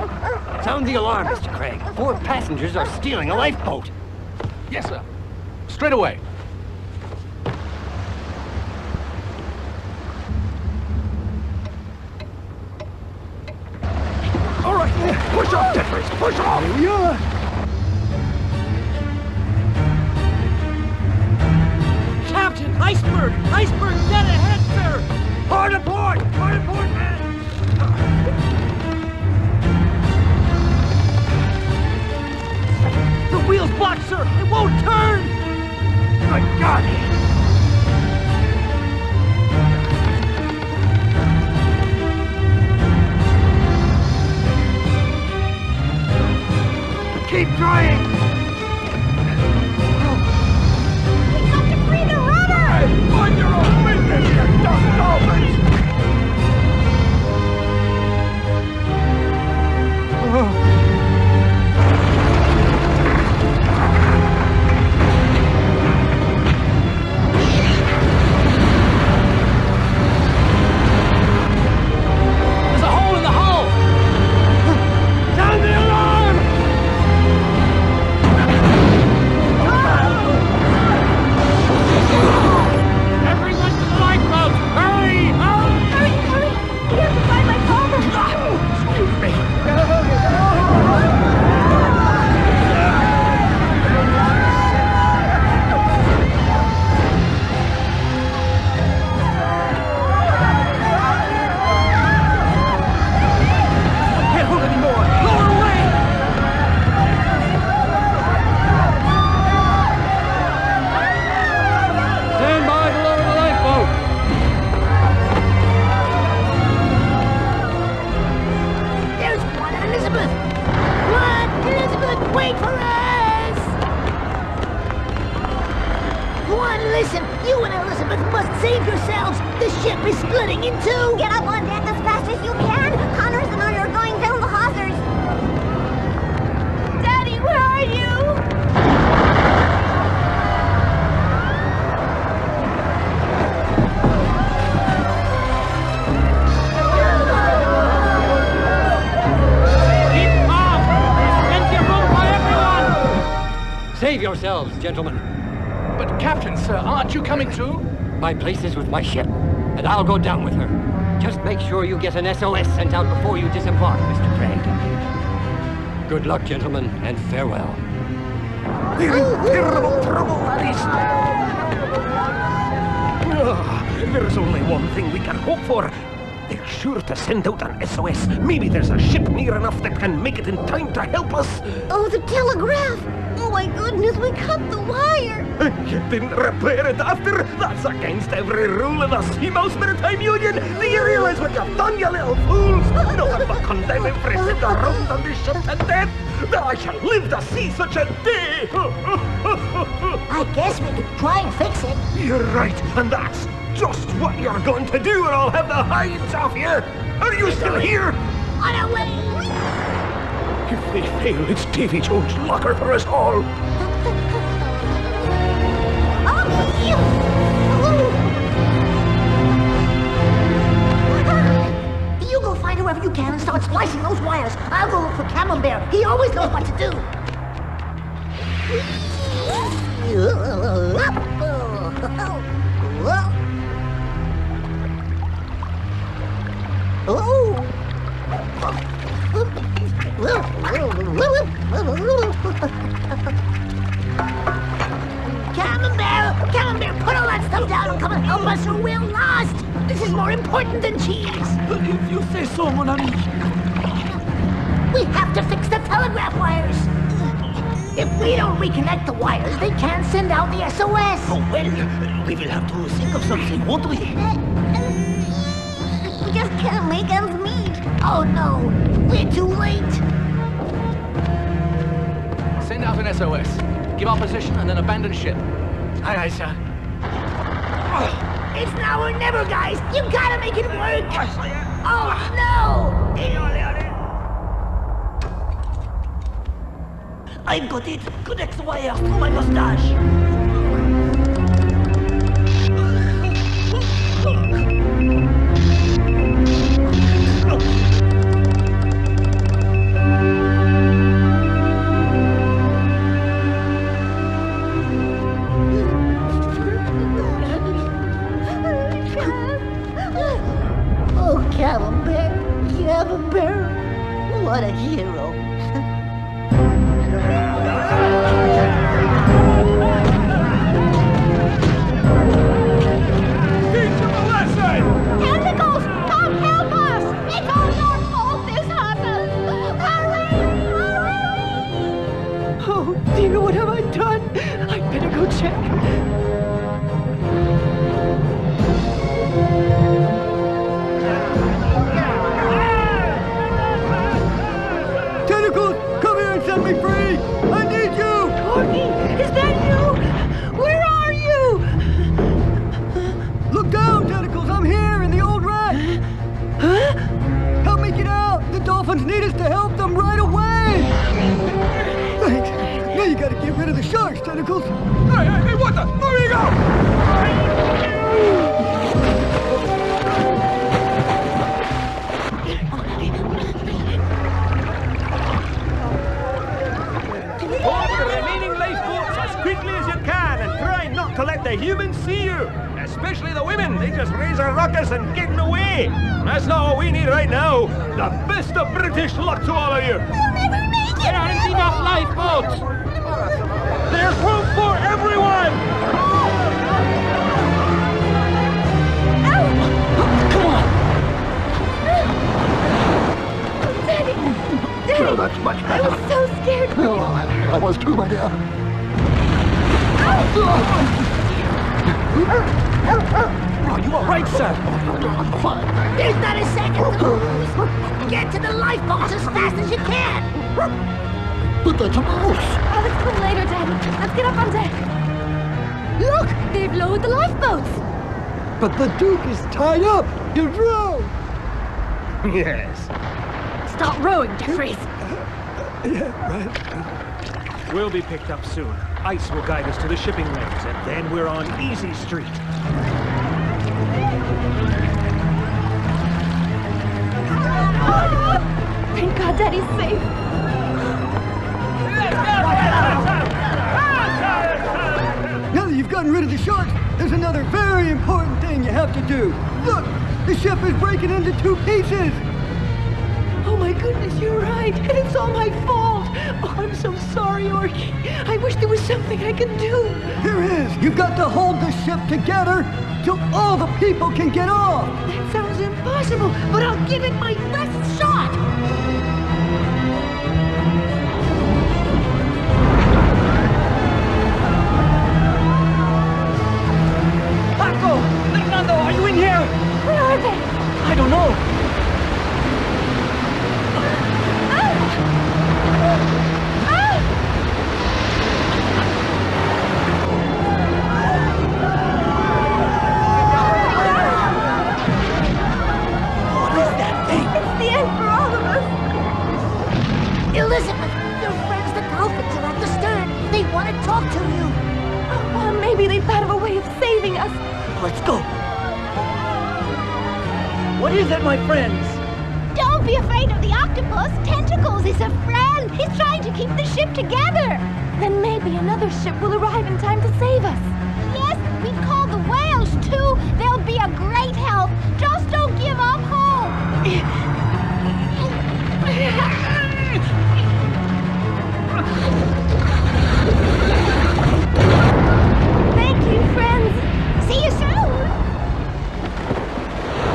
Sound the alarm, Mr. Craig. 4 passengers are stealing a lifeboat. Yes, sir. Straight away. All right, push off, Jeffries, push off. Here we are. Captain, iceberg! Iceberg dead ahead, sir! Hard aboard, man. The wheel's blocked, sir! It won't turn! Good God. Keep trying. We've got to free the rudder! Mind your own business, you dumb dolphins! There's a hole in the hull! Sound the alarm! Everyone to the lifeboat! Hurry! Hurry! Hurry! We have to find my father! Excuse me. Can't hold anymore! Lower away! Stand by to lower the lifeboat. There's Juan and Elizabeth. Juan, Elizabeth, wait for us. Juan, listen. You and Elizabeth must save yourselves. The ship is splitting in two. Get up on deck as fast as you can. Connors and I are going down the hawsers. Daddy, where are you? Keep calm! There's plenty of room for everyone! Save yourselves, gentlemen. But Captain, sir, aren't you coming too? My place is with my ship, and I'll go down with her. Just make sure you get an SOS sent out before you disembark, Mr. Craig. Good luck, gentlemen, and farewell. We're in terrible trouble, laddies. There's only one thing we can hope for. They're sure to send out an SOS. Maybe there's a ship near enough that can make it in time to help us. Oh, the telegraph! Oh my goodness, we cut the wire! You didn't repair it after? That's against every rule in the Seamouse Maritime Union. Do you realize what you've done, you little fools? Nothing but condemn every single rodent on this ship to death. That I shall live to see such a day. I guess we could try and fix it. You're right, and that's just what you're going to do, or I'll have the hides off you. Are you still here? On our way. If they fail, it's Davy Jones' locker for us all. You go find whoever you can and start splicing those wires. I'll go look for Camembert. He always knows what to do. Camembert, put all that stuff down and come and help us or we're lost. This is more important than cheese. If you say so, mon ami. We have to fix the telegraph wires. If we don't reconnect the wires, they can't send out the SOS. Oh, well, we will have to think of something, won't we? We just can't make ends meet. Oh no, we're too late. Send out an SOS. Give our position and then abandon ship. Aye, aye, sir. It's now or never, guys. You gotta make it work. Oh no! I've got it. Connect the wires through my mustache. Oh, Camembert, Camembert, what a hero. Tentacles, come help us! It's all your fault this happened! Hurry! Hurry! Oh, dear, what have I done? I'd better go check. Tentacles, come here and set me free! I need you! Corky, is that you? Where are you? Look down, Tentacles! I'm here in the old wreck! Huh? Help me get out! The dolphins need us to help them right away! Thanks. Now you gotta get rid of the sharks, Tentacles! Hey, what the? Where you go? Board the remaining lifeboats as quickly as you can and try not to let the humans see you. Especially the women. They just raise a ruckus and get in the way. That's not what we need right now. The best of British luck to all of you. There aren't enough lifeboats. There's room for everyone. Come on! Daddy! Daddy! Oh, that's much I better. was so scared for you. Oh, I was too, my dear. Are you all right, sir? I'm fine. There's not a second to lose. Get to the lifeboats as fast as you can. But that's a mouse. I'll explain later, Daddy. Let's get up on deck. Look! They've lowered the lifeboats. But the Duke is tied up! He'll drown! Yes. Stop rowing, Jeffries. Yeah, right. We'll be picked up soon. Ice will guide us to the shipping lanes, and then we're on easy street. Thank God Daddy's safe. Now that you've gotten rid of the sharks, there's another very important thing you have to do. Look! The ship is breaking into 2 pieces! Oh my goodness, you're right. And it's all my fault. Oh, I'm so sorry, Orky. I wish there was something I could do. There is! You've got to hold the ship together till all the people can get off! That sounds impossible, but I'll give it my best shot. Paco! Fernando, are you in here? Where are they? I don't know. What is that thing? It's the end for all of us. Elizabeth, your friends the dolphins are at the stern. They want to talk to you. Well, maybe they thought of a way of saving us. Let's go. What is it, my friends? Don't be afraid of the octopus. Tentacles is a friend. He's trying to keep the ship together. Then maybe another ship will arrive in time to save us. Yes, we've called the whales too. They'll be a great help. Just don't give up hope. Thank you, friends. See you soon.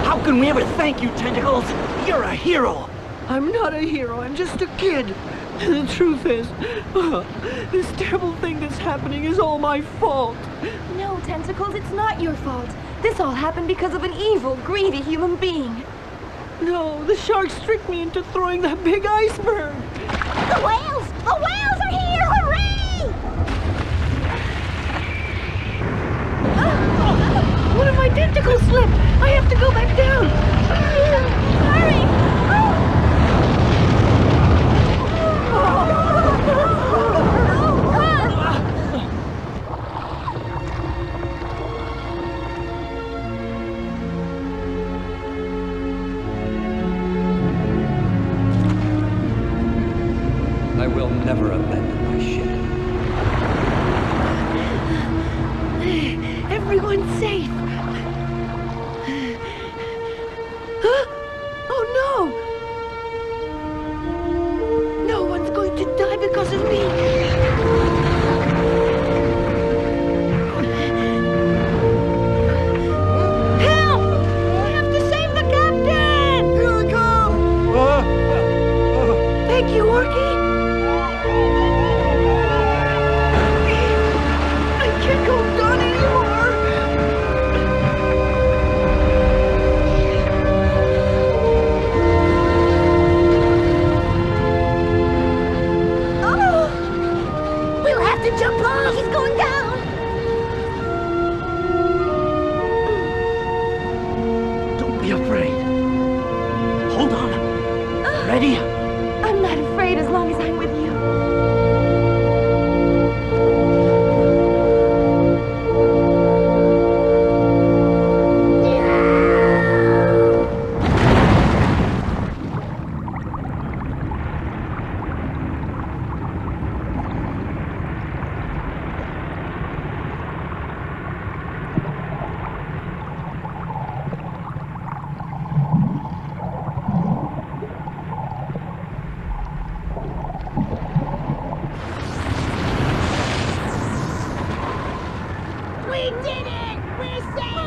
How can we ever thank you, Tentacles? You're a hero. I'm not a hero, I'm just a kid. The truth is, this terrible thing that's happening is all my fault. No, Tentacles, it's not your fault. This all happened because of an evil, greedy human being. No, the sharks tricked me into throwing that big iceberg. The whales! The whales are here! Hooray! One of my tentacles slipped. I have to go back down. Hurry! I will never abandon my ship. Everyone's safe. Huh? Oh no! No one's going to die because of me. Help! We have to save the captain! Here I come! Thank you, Orky. I can't go down anymore. Oh! We'll have to jump off! He's going down! Don't be afraid. Hold on. Ready? I'm not afraid as long as I'm with you. We did it! We're safe!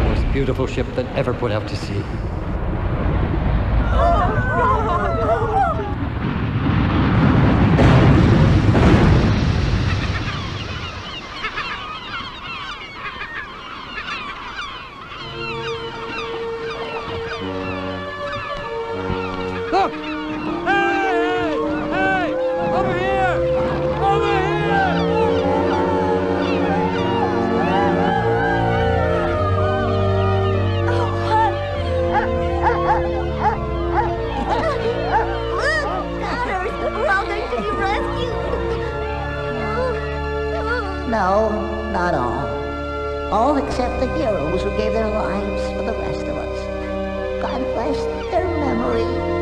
Most beautiful ship that ever put out to sea. Look! Hey! Hey! Over here! Over here! No, not all. All except the heroes who gave their lives for the rest of us. God bless their memory.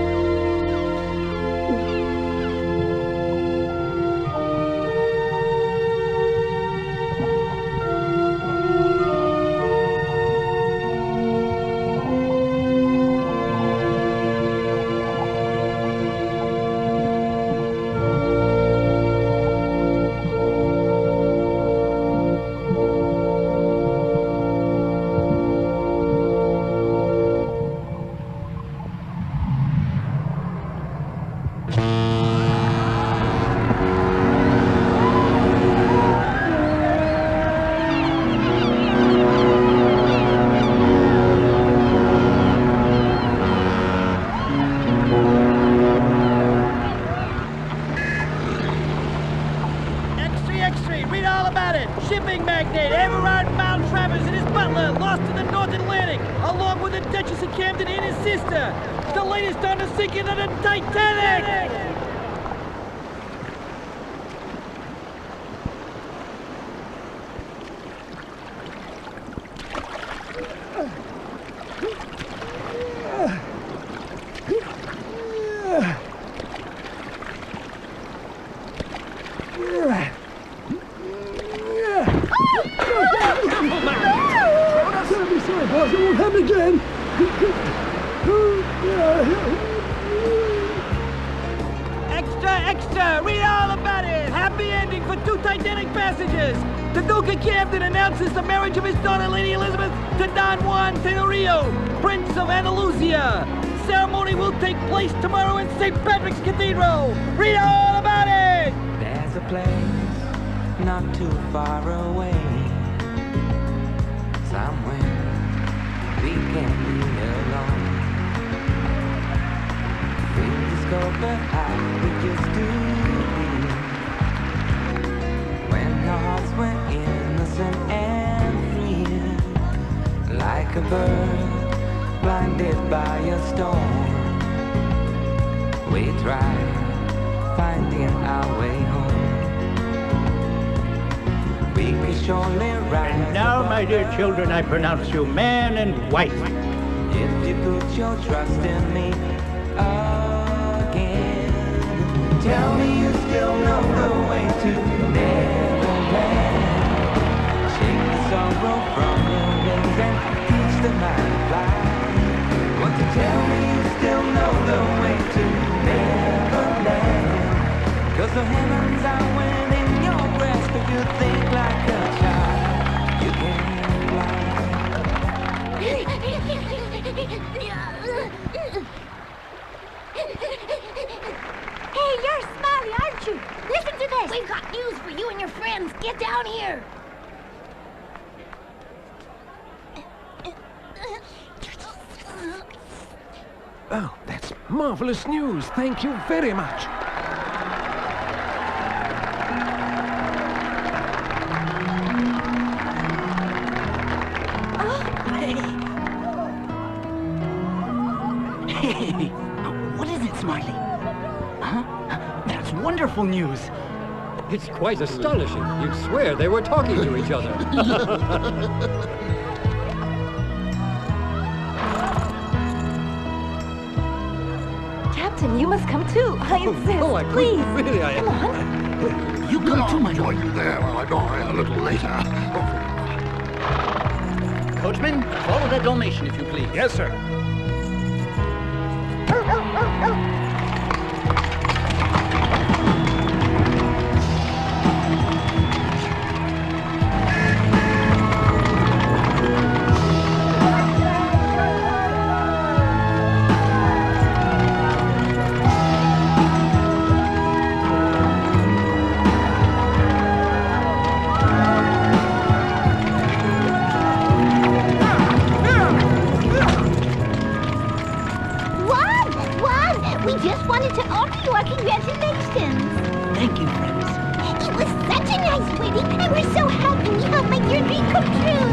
Read all about it. Shipping magnate Everard Maltravers and his butler lost in the North Atlantic, along with the Duchess of Camden and his sister. The latest on the sinking of the Titanic. Boys, it won't happen again. Extra, extra! Read all about it! happy ending for 2 Titanic passengers. The Duke of Camden announces the marriage of his daughter, Lady Elizabeth, to Don Juan Tenorio, Prince of Andalusia. Ceremony will take place tomorrow in St. Patrick's Cathedral. Read all about it! There's a place not too far away, somewhere we can be alone. We'll discover how we used to be when our hearts were innocent and free, like a bird blinded by a storm. We tried finding our way home. We could surely rise. And now, my dear children, I pronounce you man and wife. If you put your trust in me again, tell me you still know the way to Neverland. Shake the sorrow from your wings and teach the mind to fly. Want to tell me you still know the way to Neverland? 'Cause the heavens are within your grasp if you think like a child. You can fly. Hey, you're Smiley, aren't you? Listen to this. We've got news for you and your friends. Get down here. Oh, that's marvelous news. Thank you very much. Hey, what is it, Smiley? Huh? That's wonderful news. It's quite astonishing. You'd swear they were talking to each other. Captain, you must come too. I insist. No, I Please. really, Come on. You can join you there while I die a little later. Coachman, follow that Dalmatian, if you please. Yes, sir. We just wanted to offer you our congratulations. Thank you, friends. It was such a nice wedding, and we're so happy we helped make your dream come true.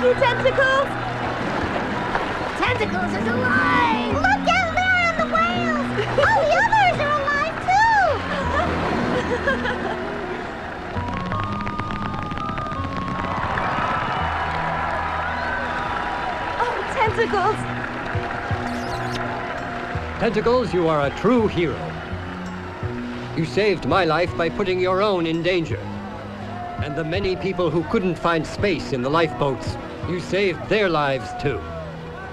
Tentacles! Tentacles is alive! Look out there on the whales! All the others are alive too! Oh, Tentacles! Tentacles, you are a true hero. You saved my life by putting your own in danger. And the many people who couldn't find space in the lifeboats, you saved their lives too.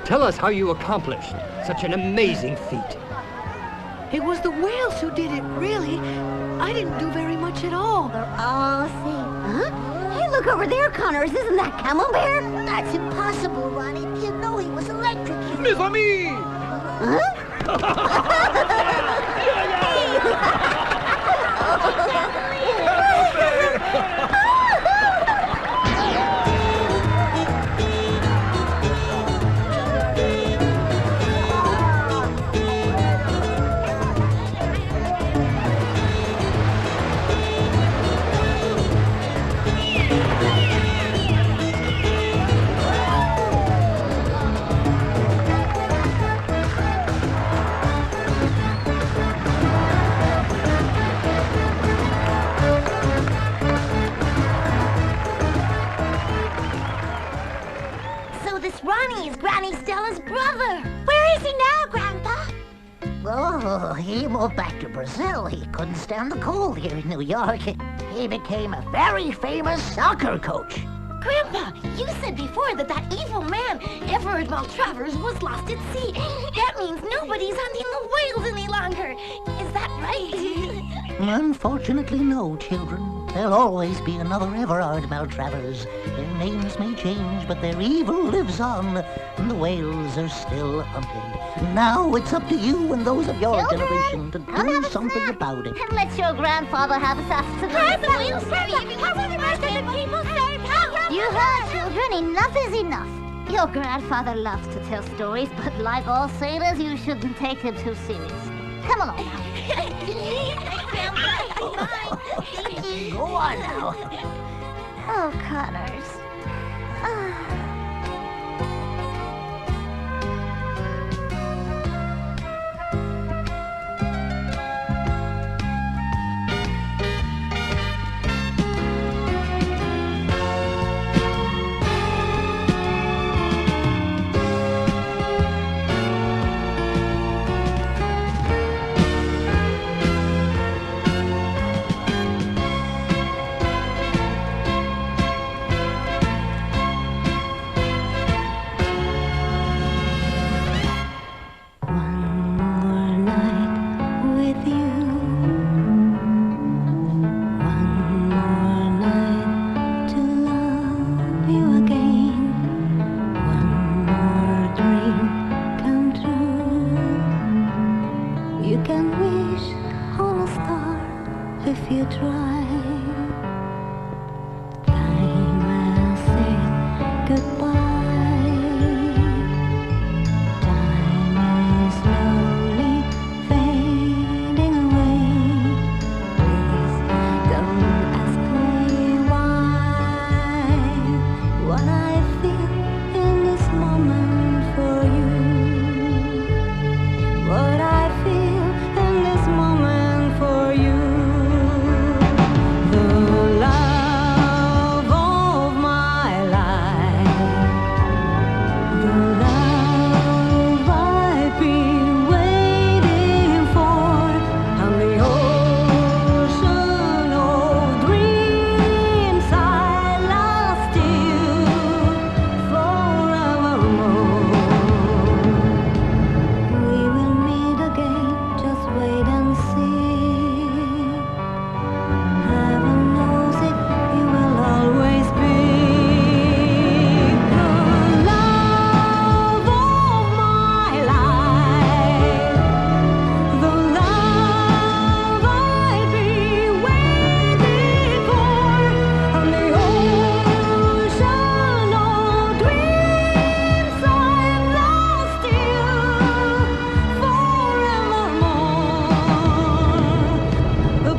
Tell us how you accomplished such an amazing feat. It was the whales who did it, really. I didn't do very much at all. They're all safe. Huh? Hey, look over there, Connors. Isn't that Camembert? That's impossible, Ronnie. You know he was electrocuted. Mes amis! Huh? Granny Stella's brother. Where is he now, Grandpa? Oh, he moved back to Brazil. He couldn't stand the cold here in New York. He became a very famous soccer coach. Grandpa, you said before that evil man, Everard Maltravers, was lost at sea. That means nobody's hunting the whales any longer. Is that right? Unfortunately, no, children. There'll always be another Everard Maltravers. Their names may change, but their evil lives on, and the whales are still hunted. Now it's up to you and those of your generation to do something about it. And let your grandfather have his afternoon. You heard, children. Enough is enough. Your grandfather loves to tell stories, but like all sailors, you shouldn't take him too serious. Come along now. Go on now. Oh, Connors.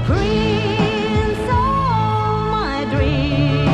Prince of my dreams.